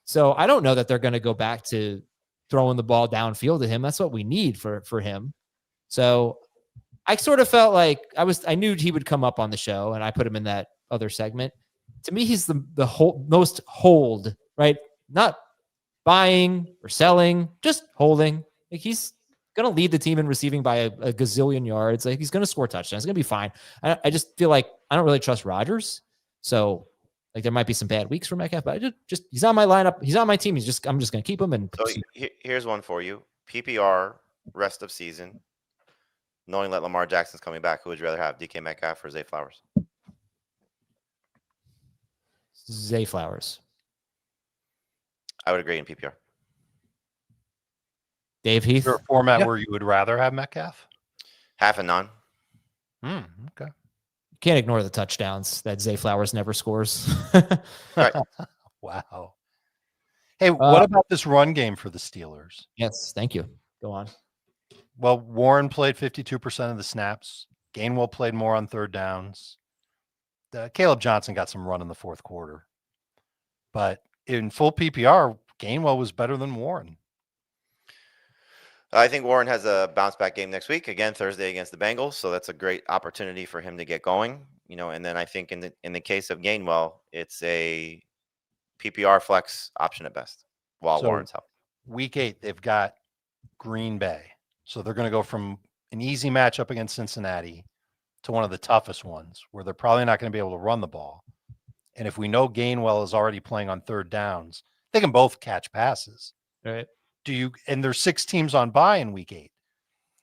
So I don't know that they're going to go back to throwing the ball downfield to him. That's what we need for him. So I sort of felt like I knew he would come up on the show, and I put him in that other segment. To me, he's the most hold, right? Not buying or selling, just holding. Like he's going to lead the team in receiving by a gazillion yards. Like he's going to score touchdowns. It's going to be fine. I just feel like I don't really trust Rodgers. So like there might be some bad weeks for Metcalf, but just he's on my lineup. He's on my team. I'm just going to keep him. And so here's one for you. PPR rest of season, knowing that Lamar Jackson's coming back, who would you rather have, DK Metcalf or Zay Flowers? Zay Flowers. I would agree in PPR. Dave Heath. Is there a format where you would rather have Metcalf? Half and none. Okay. Can't ignore the touchdowns that Zay Flowers never scores. Right. Wow. Hey, what about this run game for the Steelers? Yes, thank you. Go on. Well, Warren played 52% of the snaps. Gainwell played more on third downs. Caleb Johnson got some run in the fourth quarter. But in full PPR, Gainwell was better than Warren. I think Warren has a bounce back game next week, again Thursday against the Bengals, so that's a great opportunity for him to get going. And then I think in the case of Gainwell, it's a PPR flex option at best while Warren's out. Week 8, they've got Green Bay, so they're going to go from an easy matchup against Cincinnati to one of the toughest ones, where they're probably not going to be able to run the ball. And if we know Gainwell is already playing on third downs, they can both catch passes. Right. And there's 6 teams on bye in week 8.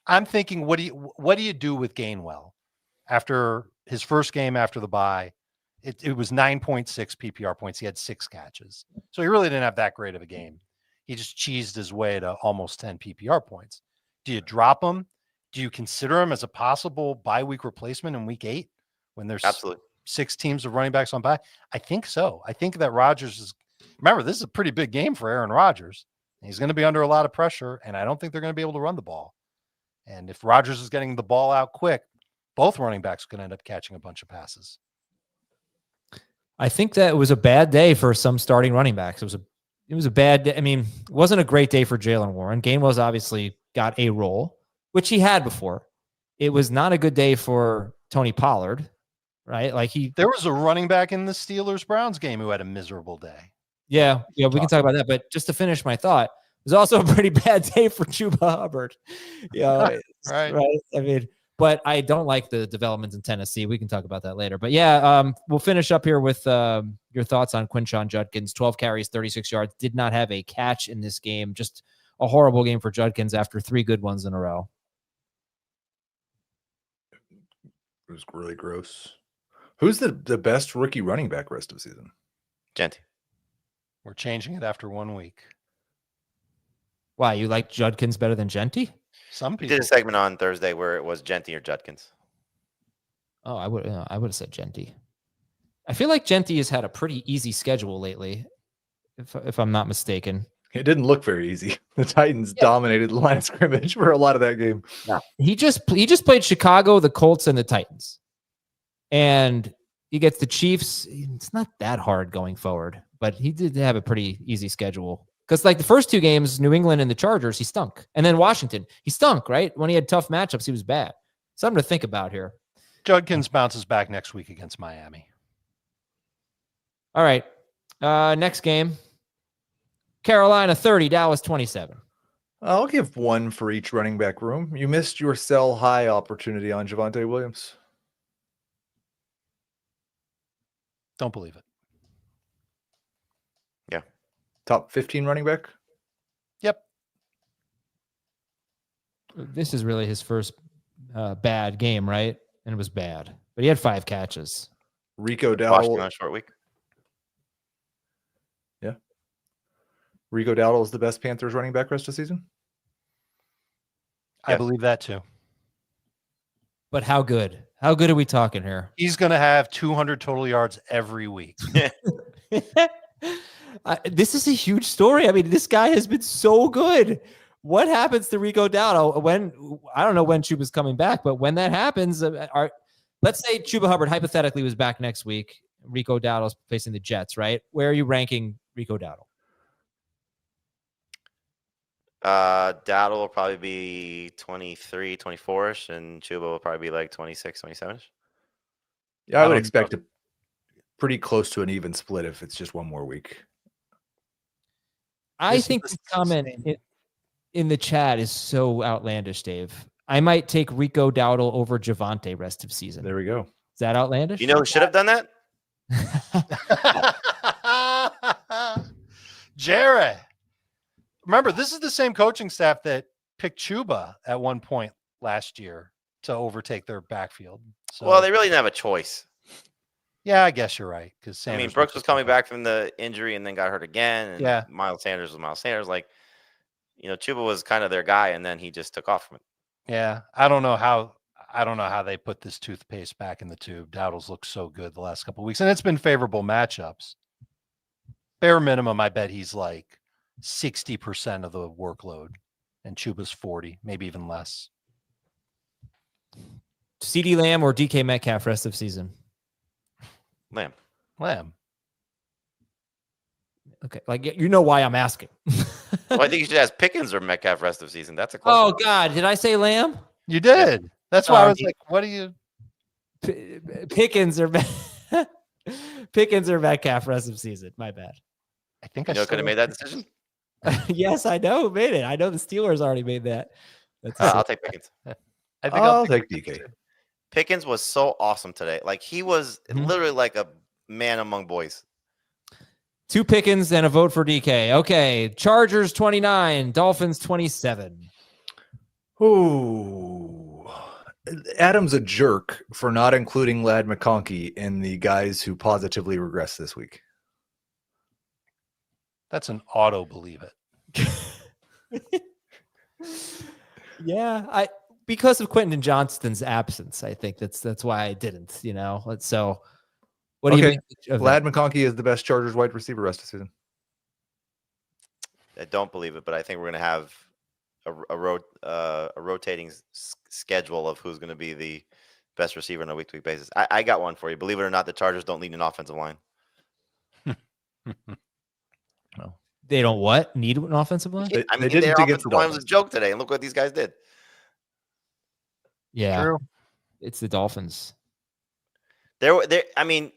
I'm thinking, what do you do with Gainwell after his first game after the bye? It was 9.6 PPR points. He had 6 catches. So he really didn't have that great of a game. He just cheesed his way to almost 10 PPR points. Do you drop him? Do you consider him as a possible bye week replacement in week 8 when there's Absolutely 6 teams of running backs on bye? I think so. I think that Rodgers is, remember, this is a pretty big game for Aaron Rodgers. He's going to be under a lot of pressure, and I don't think they're going to be able to run the ball. And if Rodgers is getting the ball out quick, both running backs are going to end up catching a bunch of passes. I think that it was a bad day for some starting running backs. It was a bad day. I mean, it wasn't a great day for Jaylen Warren. Gainwell's obviously got a role, which he had before. It was not a good day for Tony Pollard, right? Like there was a running back in the Steelers-Browns game who had a miserable day. Yeah, we can talk about that. But just to finish my thought, it was also a pretty bad day for Chuba Hubbard. Right. I mean, But I don't like the developments in Tennessee. We can talk about that later. But yeah, we'll finish up here with your thoughts on Quinshon Judkins. 12 carries, 36 yards. Did not have a catch in this game. Just a horrible game for Judkins after 3 good ones in a row. It was really gross. Who's the best rookie running back rest of the season? Genty. We're changing it after 1 week. Why, you like Judkins better than Genty? Some We people. did a segment on Thursday where it was Genty or Judkins. Oh, I would have said Genty. I feel like Genty has had a pretty easy schedule lately, if I'm not mistaken. It didn't look very easy. The Titans dominated the line of scrimmage for a lot of that game. He just played Chicago, the Colts, and the Titans. And he gets the Chiefs. It's not that hard going forward, but he did have a pretty easy schedule. Because like the first 2 games, New England and the Chargers, he stunk. And then Washington, he stunk, right? When he had tough matchups, he was bad. Something to think about here. Judkins bounces back next week against Miami. All right. Next game. Carolina 30, Dallas 27. I'll give 1 for each running back room. You missed your sell high opportunity on Javonte Williams. Don't believe it. Yeah. Top 15 running back? Yep. This is really his first bad game, right? And it was bad. But he had 5 catches. Rico Washington on Dowdle. a short week. Yeah. Rico Dowdle is the best Panthers running back rest of the season? I believe that too. But how good? How good are we talking here? He's going to have 200 total yards every week. This is a huge story. I mean, this guy has been so good. What happens to Rico Dowdle when, I don't know when Chuba's coming back, but when that happens, let's say Chuba Hubbard hypothetically was back next week. Rico Dowdle's facing the Jets, right? Where are you ranking Rico Dowdle? Dowdle will probably be 23, 24-ish, and Chuba will probably be like 26, 27-ish. Yeah, I would expect a pretty close to an even split if it's just 1 more week. I think the comment in the chat is so outlandish, Dave. I might take Rico Dowdle over Javonte rest of season. There we go. Is that outlandish? You know who should have done that? Jared. Remember, this is the same coaching staff that picked Chuba at one point last year to overtake their backfield. So, Well, they really didn't have a choice. yeah, I guess you're right. Because I mean, Brooks was coming back from the injury and then got hurt again. And Yeah. Miles Sanders was Miles Sanders. Like, Chuba was kind of their guy, and then he just took off from it. Yeah, I don't know how they put this toothpaste back in the tube. Dowdle's looked so good the last couple of weeks, and it's been favorable matchups. Bare minimum, I bet he's like 60% of the workload, and Chuba's 40, maybe even less. CeeDee Lamb or DK Metcalf rest of season? Lamb. Okay, like you know why I'm asking. Well, I think you should ask Pickens or Metcalf rest of season. That's a close Oh one. God, did I say Lamb? You did. That's why I was like, what do you? Pickens or Metcalf rest of season? My bad. I think You could have made that decision. Yes, I know who made it. I know the Steelers already made that. That's I'll take Pickens. I think I'll take DK. Pickens was so awesome today. Like, he was literally like a man among boys. 2 Pickens and a vote for DK. Okay, Chargers 29, Dolphins 27. Ooh. Adam's a jerk for not including Ladd McConkey in the guys who positively regressed this week. That's an auto believe it. Yeah, because of Quentin Johnston's absence, I think that's why I didn't. So what do you think of Ladd that? McConkey is the best Chargers wide receiver rest of the season. I don't believe it, but I think we're going to have a rotating schedule of who's going to be the best receiver on a week-to-week basis. I got one for you. Believe it or not, the Chargers don't need an offensive line. Well, They don't what? Need an offensive line? They Their didn't against offensive the line was a Dolphins. joke today, and look what these guys did. Yeah, True. it's the Dolphins. I mean,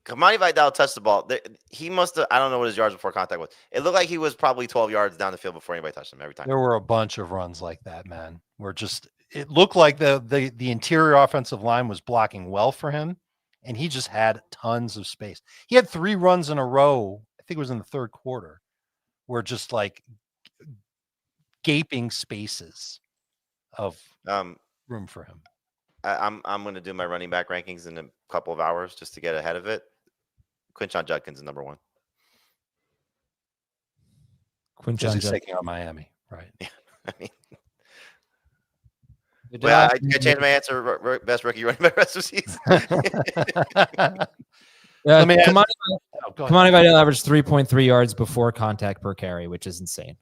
Kimani Vidal touched the ball. He must have, I don't know what his yards before contact was. It looked like he was probably 12 yards down the field before anybody touched him every time. There were a bunch of runs like that, man, where it looked like the interior offensive line was blocking well for him, and he just had tons of space. He had 3 runs in a row, I think it was in the third quarter, where just like gaping spaces of room for him. I'm going to do my running back rankings in a couple of hours just to get ahead of it. Quinshon Judkins is number 1. Because he's taking on Miami, right? Yeah, I mean, well, I changed my answer. Best rookie running back rest of the season. Kimani Vidal averaged 3.3 yards before contact per carry, which is insane.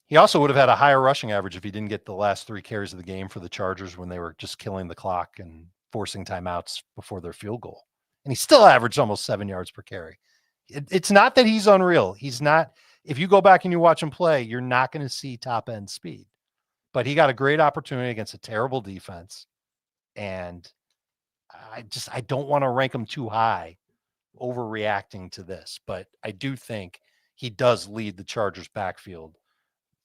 He also would have had a higher rushing average if he didn't get the last 3 carries of the game for the Chargers when they were just killing the clock and forcing timeouts before their field goal. And he still averaged almost 7 yards per carry. It's not that he's unreal. He's not. If you go back and you watch him play, you're not going to see top end speed. But he got a great opportunity against a terrible defense. And I don't want to rank him too high, overreacting to this. But I do think he does lead the Chargers backfield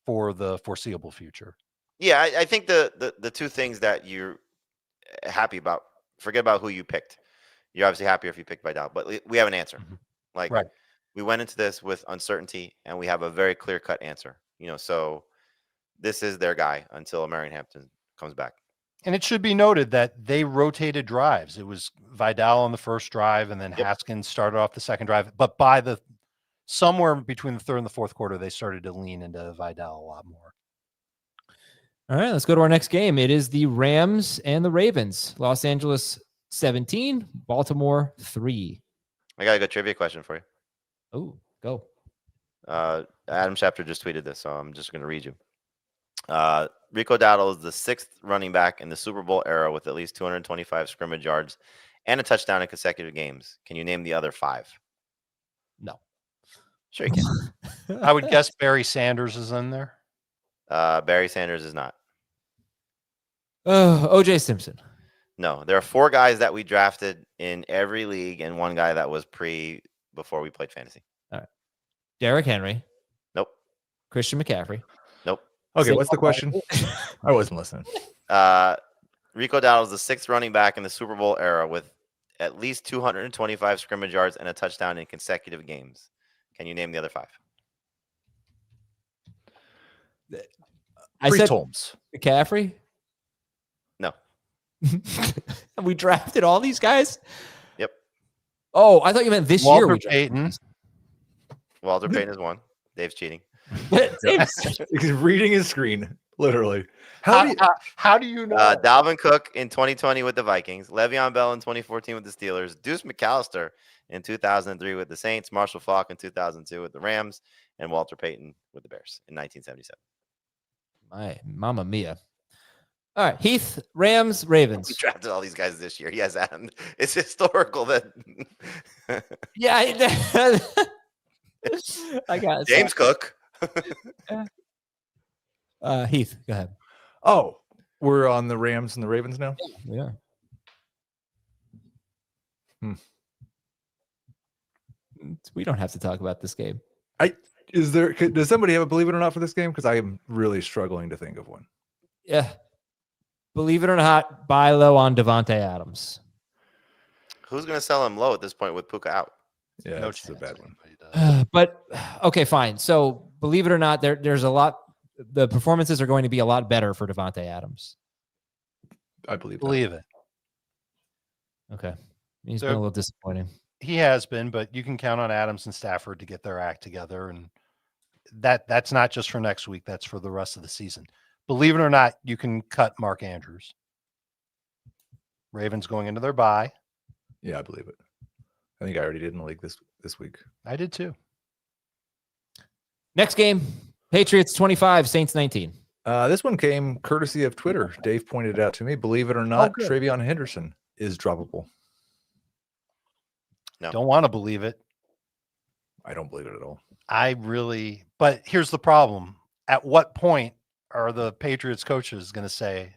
for the foreseeable future. Yeah, I think the 2 things that you're happy about, forget about who you picked. You're obviously happier if you picked Vidal, but we have an answer. Like, right. We went into this with uncertainty, and we have a very clear-cut answer. So this is their guy until Marion Hampton comes back. And it should be noted that they rotated drives. It was Vidal on the first drive, and then Haskins started off the second drive. But by somewhere between the third and the fourth quarter, they started to lean into Vidal a lot more. All right, let's go to our next game. It is the Rams and the Ravens. Los Angeles 17, Baltimore 3. I got a good trivia question for you. Oh, go. Adam Schefter just tweeted this, so I'm just going to read you. Rico Dowdle is the 6th running back in the Super Bowl era with at least 225 scrimmage yards and a touchdown in consecutive games. Can you name the other 5? No. Sure you can. I would guess Barry Sanders is in there. Barry Sanders is not. O.J. Simpson. No, there are 4 guys that we drafted in every league and 1 guy that was before we played fantasy. All right. Derrick Henry. Nope. Christian McCaffrey. Nope. Okay, what's the question? I wasn't listening. Rico Dowdle is the 6th running back in the Super Bowl era with at least 225 scrimmage yards and a touchdown in consecutive games. Can you name the other 5? I said Holmes. McCaffrey. No. We drafted all these guys? Yep. Oh, I thought you meant this year. Walter Payton. Walter Payton is 1. Dave's cheating. He's reading his screen, literally. How do you know? Dalvin Cook in 2020 with the Vikings, Le'Veon Bell in 2014 with the Steelers, Deuce McAllister in 2003 with the Saints, Marshall Faulk in 2002 with the Rams, and Walter Payton with the Bears in 1977. My Mamma Mia. All right, Heath, Rams, Ravens. We drafted all these guys this year. Yes, Adam. It's historical that. Yeah, I got it. James Cook. Heath, go ahead. Oh, we're on the Rams and the Ravens now? Yeah. We don't have to talk about this game. Does somebody have a believe it or not for this game? Because I am really struggling to think of one. Yeah. Believe it or not, buy low on Devontae Adams. Who's going to sell him low at this point with Puka out? Yeah, No that's a chance bad one. But okay, fine. So believe it or not, there's a lot. The performances are going to be a lot better for Devontae Adams. I believe it. Okay, he's So- been a little disappointing. He has been, but you can count on Adams and Stafford to get their act together, and that's not just for next week. That's for the rest of the season. Believe it or not, you can cut Mark Andrews. Ravens going into their bye. Yeah, I believe it. I think I already did in the league this week. I did too. Next game, Patriots 25, Saints 19. This one came courtesy of Twitter. Dave pointed it out to me. Believe it or not, good. Travion Henderson is droppable. No. Don't want to believe it. I don't believe it at all. But here's the problem. At what point are the Patriots coaches going to say,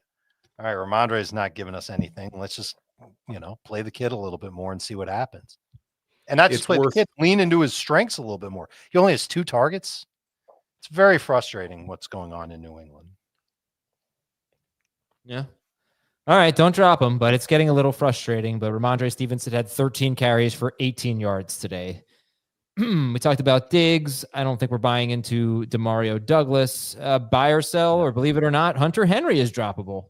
all right, Ramondre is not giving us anything. Let's just, play the kid a little bit more and see what happens. And not It's just play the worth- kid, lean into his strengths a little bit more. He only has 2 targets. It's very frustrating what's going on in New England. Yeah. All right, don't drop him, but it's getting a little frustrating. But Ramondre Stevenson had 13 carries for 18 yards today. We talked about Diggs. I don't think we're buying into Demario Douglas. Buy or sell, or believe it or not, Hunter Henry is droppable.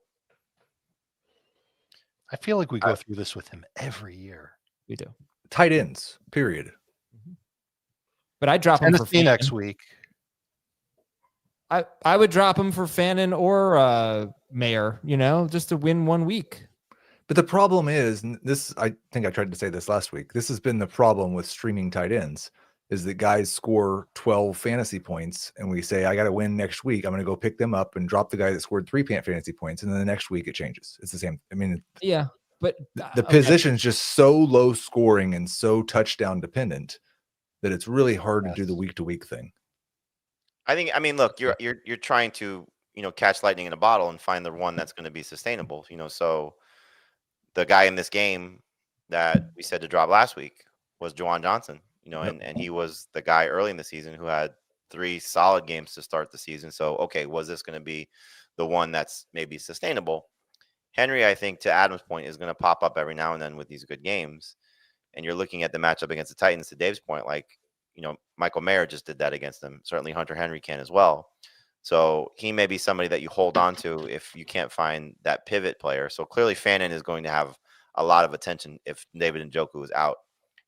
I feel like we go through this with him every year. We do. Tight ends, period. But I drop him for Tennessee Fannin. next week. I would drop him for Fannin or Mayer, just to win 1 week. But the problem is, I think I tried to say this last week. This has been the problem with streaming tight ends, is that guys score 12 fantasy points and we say, I got to win next week. I'm going to go pick them up and drop the guy that scored 3 fantasy points. And then the next week it changes. It's the same. I mean, Yeah, but the position's just so low scoring and so touchdown dependent that it's really hard to do the week to week thing. I mean, look, you're trying to, catch lightning in a bottle and find the one that's going to be sustainable, so the guy in this game that we said to drop last week was Juwan Johnson, and he was the guy early in the season who had 3 solid games to start the season. So, okay, was this going to be the one that's maybe sustainable? Henry, I think, to Adam's point, is going to pop up every now and then with these good games. And you're looking at the matchup against the Titans, to Dave's point, like, Michael Mayer just did that against them. Certainly Hunter Henry can as well. So he may be somebody that you hold on to if you can't find that pivot player. So clearly Fannin is going to have a lot of attention if David Njoku is out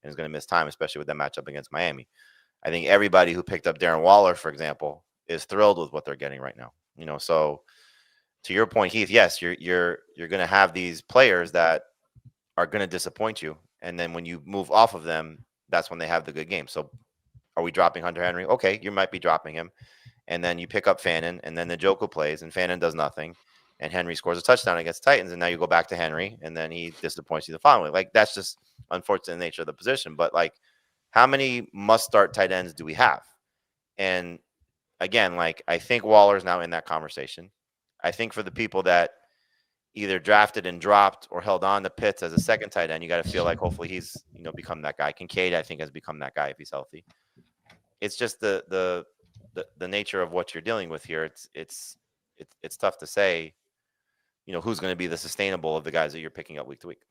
and is going to miss time, especially with that matchup against Miami. I think everybody who picked up Darren Waller, for example, is thrilled with what they're getting right now. So to your point, Heath, yes, you're going to have these players that are going to disappoint you. And then when you move off of them, that's when they have the good game. So are we dropping Hunter Henry? Okay, you might be dropping him. And then you pick up Fannin, and then the Njoku plays, and Fannin does nothing. And Henry scores a touchdown against Titans, and now you go back to Henry, and then he disappoints you the following week. Like, that's just unfortunate nature of the position. But, like, how many must-start tight ends do we have? And, again, like, I think Waller's now in that conversation. I think for the people that either drafted and dropped or held on to Pitts as a second tight end, you got to feel like hopefully he's, become that guy. Kincaid, I think, has become that guy if he's healthy. It's just the nature of what you're dealing with here. It's tough to say, who's going to be the sustainable of the guys that you're picking up week to week.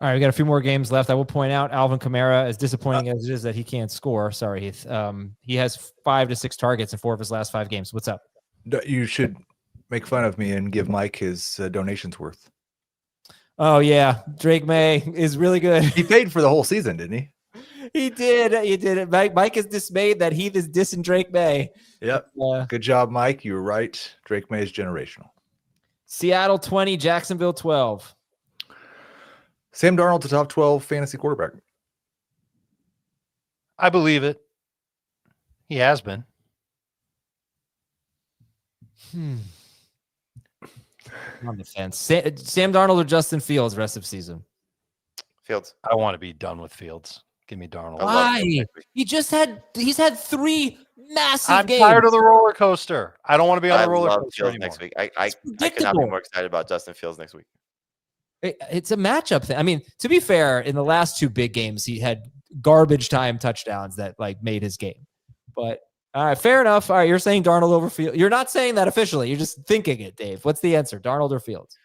All right, we got a few more games left. I will point out Alvin Kamara, as disappointing as it is that he can't score. Sorry, Heath. He has 5 to 6 targets in 4 of his last 5 games. What's up? You should make fun of me and give Mike his donations worth. Oh, yeah. Drake Maye is really good. He paid for the whole season, didn't he? He did. Mike is dismayed that Heath is dissing Drake Maye. Yep. Good job, Mike. You were right. Drake Maye is generational. Seattle 20, Jacksonville 12. Sam Darnold's a top 12 fantasy quarterback. I believe it. He has been. On the fence. Sam Darnold or Justin Fields rest of season? Fields. I want to be done with Fields. Give me Darnold. Why? He's had 3 massive I'm games. tired of the roller coaster. I don't want to be on the roller coaster Fields anymore. next week. I cannot be more excited about Justin Fields next week. It's a matchup thing. I mean, to be fair, in the last 2 big games, he had garbage time touchdowns that made his game. But all right, fair enough. All right, you're saying Darnold over Fields. You're not saying that officially. You're just thinking it, Dave. What's the answer? Darnold or Fields?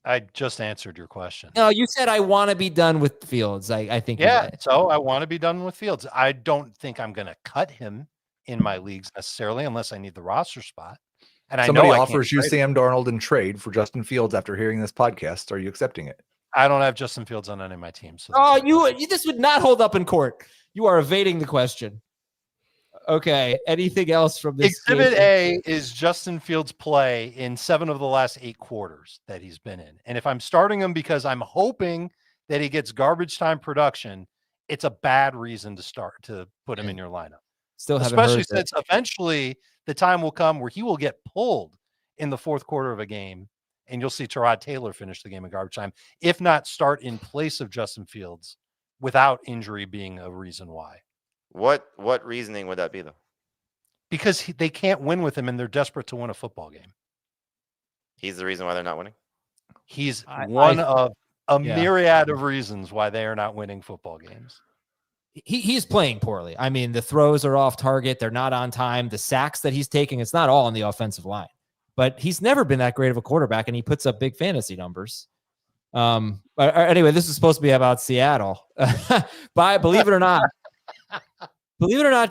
I just answered your question. No, you said I want to be done with Fields. I think. Yeah, so I want to be done with Fields. I don't think I'm going to cut him in my leagues necessarily unless I need the roster spot. And Somebody I know offers you Sam Darnold in trade for Justin Fields after hearing this podcast. Are you accepting it? I don't have Justin Fields on any of my teams. So this would not hold up in court. You are evading the question. Okay. Anything else from this? Exhibit A is Justin Fields' play in 7 of the last 8 quarters that he's been in. And if I'm starting him because I'm hoping that he gets garbage time production, it's a bad reason to put him in your lineup. Especially since eventually the time will come where he will get pulled in the 4th quarter of a game, and you'll see Tyrod Taylor finish the game in garbage time, if not start in place of Justin Fields without injury being a reason why. What reasoning would that be, though? Because they can't win with him, and they're desperate to win a football game. He's the reason why they're not winning? He's one of a Yeah. myriad of reasons why they are not winning football games. He's playing poorly. I mean, the throws are off target. They're not on time. The sacks that he's taking, it's not all on the offensive line. But he's never been that great of a quarterback, and he puts up big fantasy numbers. Anyway, this is supposed to be about Seattle. Believe it or not,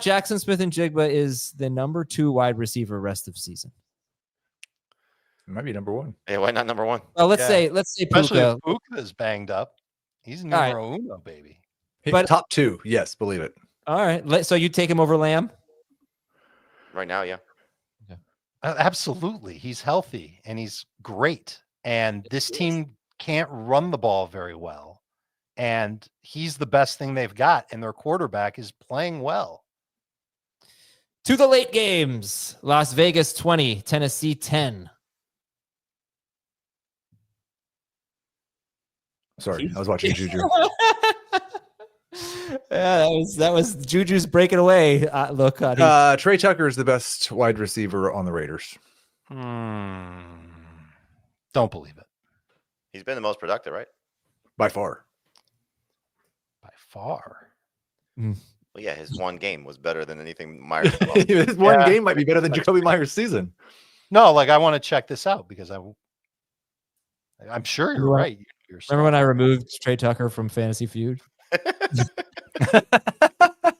Jackson Smith-Njigba is the number 2 wide receiver rest of season. It might be number 1. Yeah, why not number 1? Well, let's say Especially Puka. if Puka is banged up. He's right. numero uno, baby. But top 2, yes, believe it. All right, so you take him over Lamb Right now, yeah. Absolutely. He's healthy and he's great. And this team can't run the ball very well. And he's the best thing they've got. And their quarterback is playing well. To the late games. Las Vegas 20, Tennessee 10. Sorry, I was watching Juju. Yeah, that was Juju's breaking away. Look, Trey Tucker is the best wide receiver on the Raiders. Don't believe it. He's been the most productive, right? By far. By far. Well, yeah, his one game was better than anything Myers did. His one game might be better than Jacoby Myers' season. No, like I want to check this out because I'm sure you're right. Remember when I removed Trey Tucker from Fantasy Feud?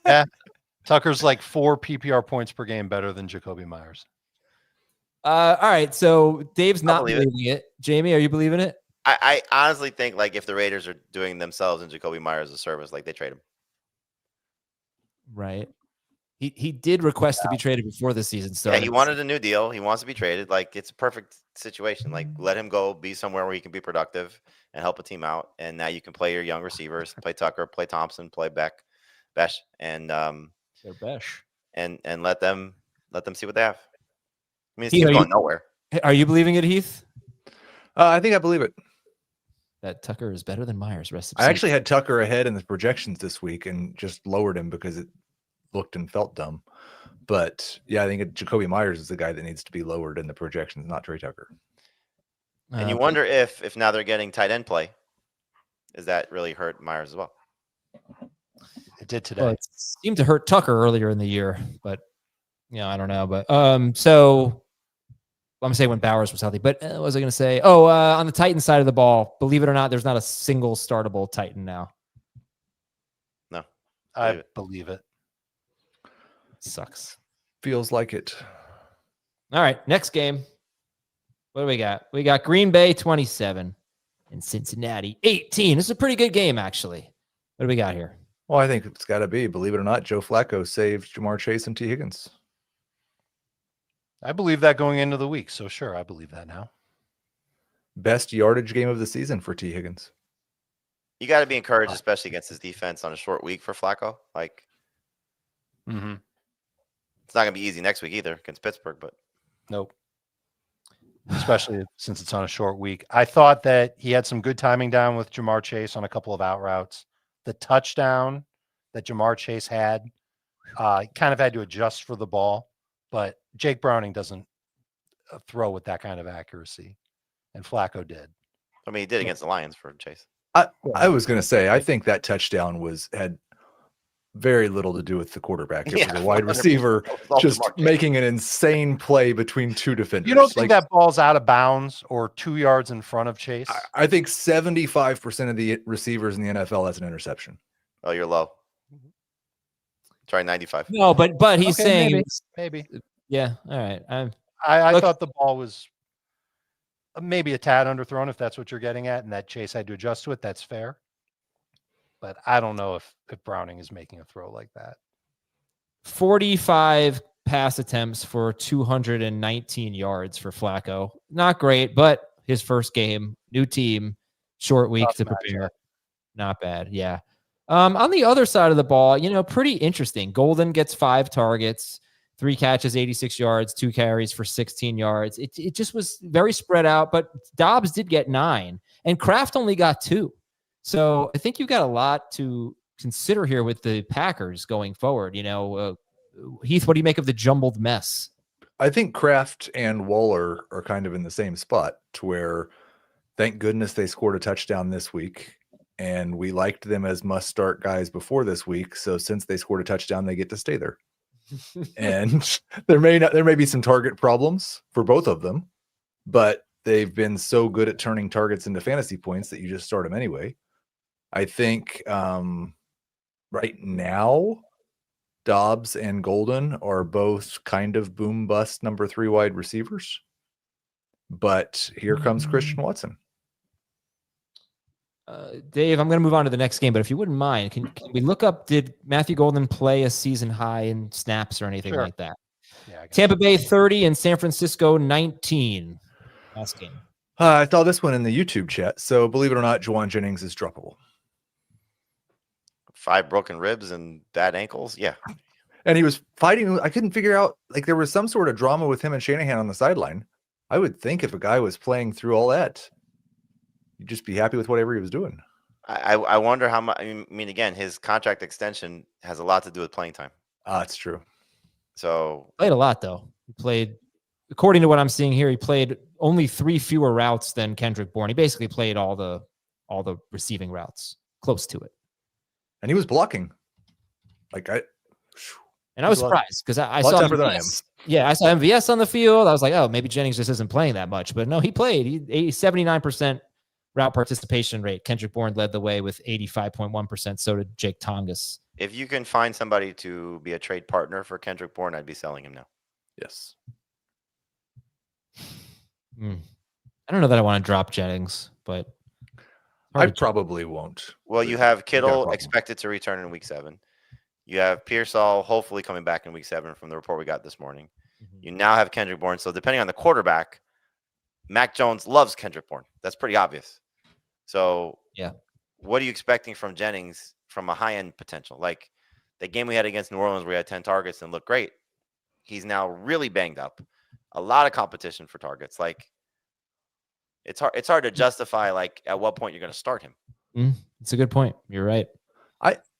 Yeah. Tucker's like 4 PPR points per game better than Jacoby Myers. All right, so Dave's not believe believing it. Jamie, are you believing it? I honestly think like if the Raiders are doing themselves and Jacoby Myers a service, like they trade him. Right. He did request to be traded before the season started. Yeah, he wanted a new deal. He wants to be traded. Like it's a perfect situation. Like let him go, be somewhere where he can be productive and help a team out. And now you can play your young receivers, play Tucker, play Thompson, play Besh, and They're Besh. and let them see what they have. I mean, Heath, it's going nowhere. Are you believing it, Heath? I think I believe it. That Tucker is better than Myers rest of I season. actually had Tucker ahead in the projections this week and just lowered him because it looked and felt dumb. But yeah, I think Jacoby Myers is the guy that needs to be lowered in the projections, not Trey Tucker. And you wonder if now they're getting tight end play, is that really hurt Myers as well? It did today. Well, it seemed to hurt Tucker earlier in the year, but I don't know. But so I'm saying when Bowers was healthy, but what was I going to say? On the Titan side of the ball, believe it or not, there's not a single startable Titan now. No, I believe it. Sucks. Feels like it. All right, next game. What do we got? We got Green Bay 27 and Cincinnati 18. This is a pretty good game, actually. What do we got here? Well, I think it's got to be, believe it or not, Joe Flacco saved Jamar Chase and T. Higgins. I believe that going into the week. So sure, I believe that now. Best yardage game of the season for T. Higgins. you got to be encouraged, especially against his defense on a short week for Flacco. Like, it's not gonna be easy next week either against Pittsburgh, but nope. Especially since it's on a short week. I thought that he had some good timing down with Jamar Chase on a couple of out routes. The touchdown that Jamar Chase had, kind of had to adjust for the ball, but Jake Browning doesn't throw with that kind of accuracy, and Flacco did. I mean, he did against the Lions for Chase. I was going to say, I think that touchdown had very little to do with the quarterback. It was a wide receiver just making an insane play between two defenders. You don't think that ball's out of bounds or 2 yards in front of Chase? I think 75% of the receivers in the NFL has an interception. Oh, you're low. Try 95. No, but he's saying maybe. Yeah. All right. I thought the ball was maybe a tad underthrown, if that's what you're getting at, and that Chase had to adjust to it. That's fair. But I don't know if Browning is making a throw like that. 45 pass attempts for 219 yards for Flacco. Not great, but his first game, new team, short week to prepare. Not bad. Yeah. On the other side of the ball, pretty interesting. Golden gets 5 targets, 3 catches, 86 yards, 2 carries for 16 yards. It just was very spread out, but Dobbs did get 9 and Kraft only got 2. So I think you've got a lot to consider here with the Packers going forward. Heath, what do you make of the jumbled mess? I think Kraft and Waller are kind of in the same spot to where Thank goodness they scored a touchdown this week, and we liked them as must-start guys before this week. So since they scored a touchdown, they get to stay there. And there may be some target problems for both of them, but they've been so good at turning targets into fantasy points that you just start them anyway. I think right now, Dobbs and Golden are both kind of boom bust number 3 wide receivers. But here comes Christian Watson. Dave, I'm going to move on to the next game, but if you wouldn't mind, can we look up, did Matthew Golden play a season high in snaps or anything like that? Yeah, Tampa Bay 30 and San Francisco 19. Last game. I saw this one in the YouTube chat. So believe it or not, Juwan Jennings is droppable. 5 broken ribs and bad ankles. Yeah. And he was fighting. I couldn't figure out, like, there was some sort of drama with him and Shanahan on the sideline. I would think if a guy was playing through all that, you'd just be happy with whatever he was doing. I wonder how much. I mean, again, his contract extension has a lot to do with playing time. That's true. So Played a lot, though. He played, according to what I'm seeing here, he played only 3 fewer routes than Kendrick Bourne. He basically played all the receiving routes, close to it. And he was blocking. And I was surprised because I lot saw tougher than I am. Yeah, I saw MVS on the field. I was like, oh, maybe Jennings just isn't playing that much. But no, he played. He 79% route participation rate. Kendrick Bourne led the way with 85.1%. So did Jake Tongas. if you can find somebody to be a trade partner for Kendrick Bourne, I'd be selling him now. Yes. I don't know that I want to drop Jennings, but I probably won't. Well, you have Kittle expected to return in week 7. You have Pearsall hopefully coming back in week 7 from the report we got this morning. You now have Kendrick Bourne. So depending on the quarterback, Mac Jones loves Kendrick Bourne. That's pretty obvious. So yeah, what are you expecting from Jennings from a high-end potential? Like the game we had against New Orleans where he had 10 targets and looked great. He's now really banged up. A lot of competition for targets. Like it's hard to justify like at what point you're going to start him. It's a good point. You're right.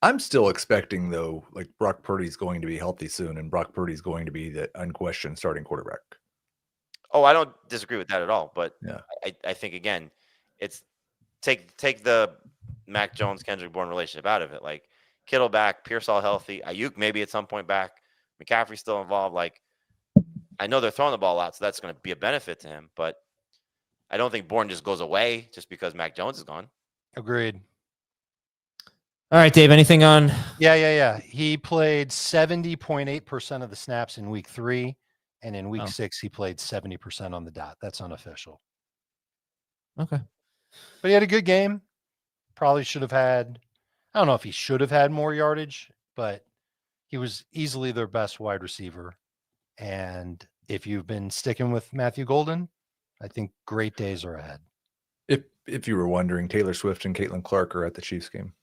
I'm still expecting, though, like Brock Purdy's going to be healthy soon, and Brock Purdy's going to be the unquestioned starting quarterback. Oh, I don't disagree with that at all. But yeah, I think, again, it's take the Mac Jones-Kendrick Bourne relationship out of it. Like Kittle back, Pearsall healthy, Ayuk maybe at some point back, McCaffrey still involved. Like I know they're throwing the ball a lot, so that's going to be a benefit to him. But I don't think Bourne just goes away just because Mac Jones is gone. Agreed. All right, Dave, anything on? Yeah. He played 70.8% of the snaps in week 3. And in week 6, he played 70% on the dot. That's unofficial. Okay. But he had a good game. Probably should have had, I don't know if he should have had more yardage, but he was easily their best wide receiver. And if you've been sticking with Matthew Golden, I think great days are ahead. If you were wondering, Taylor Swift and Caitlin Clark are at the Chiefs game.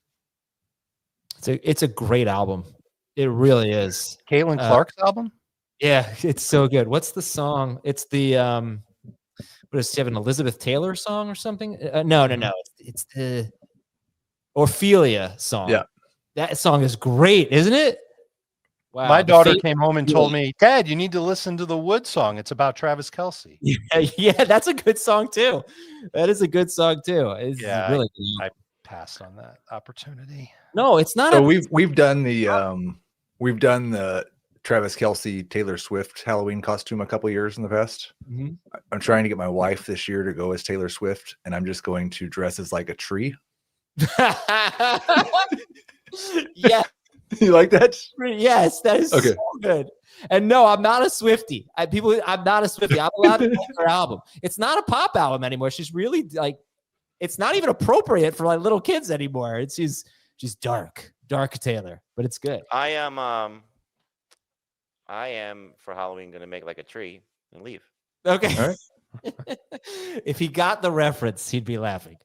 It's a great album. It really is. Caitlin Clark's album? Yeah, it's so good. What's the song? It's the what is she have an Elizabeth Taylor song or something? No. It's the Ophelia song. Yeah. That song is great, isn't it? Wow. My daughter came home and told me, Dad, you need to listen to the Wood song. It's about Travis Kelce. Yeah, that's a good song too. That is a good song too. It's really good. I passed on that opportunity. No, it's not. So we've done the Travis Kelce Taylor Swift Halloween costume a couple years in the past. I'm trying to get my wife this year to go as Taylor Swift, and I'm just going to dress as like a tree. Yeah. You like that? Yes, that is so good. And no, I'm not a Swiftie. I'm not a Swiftie. I'm allowed to like her album. It's not a pop album anymore. She's really like, it's not even appropriate for like little kids anymore. She's dark Taylor, but it's good. I am for Halloween going to make like a tree and leave. Okay. All right. If he got the reference, he'd be laughing.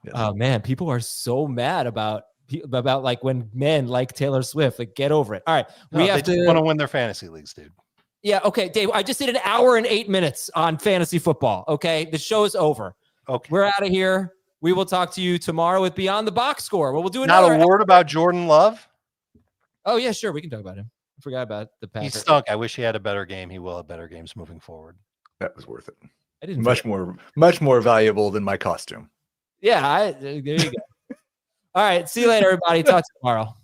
Yeah. Oh man, people are so mad about like when men like Taylor Swift. Like, get over it. All right, we have to want to win their fantasy leagues, dude. Yeah. Okay, Dave. I just did an hour and 8 minutes on fantasy football. Okay, the show is over. Okay, we're out of here. We will talk to you tomorrow with Beyond the Box Score. Well, we'll do not a word about Jordan Love. Oh yeah, sure. We can talk about him. I forgot about the Packers. He stunk. I wish he had a better game. He will have better games moving forward. That was worth it. I didn't. Much more valuable than my costume. Yeah, there you go. All right. See you later, everybody. Talk tomorrow.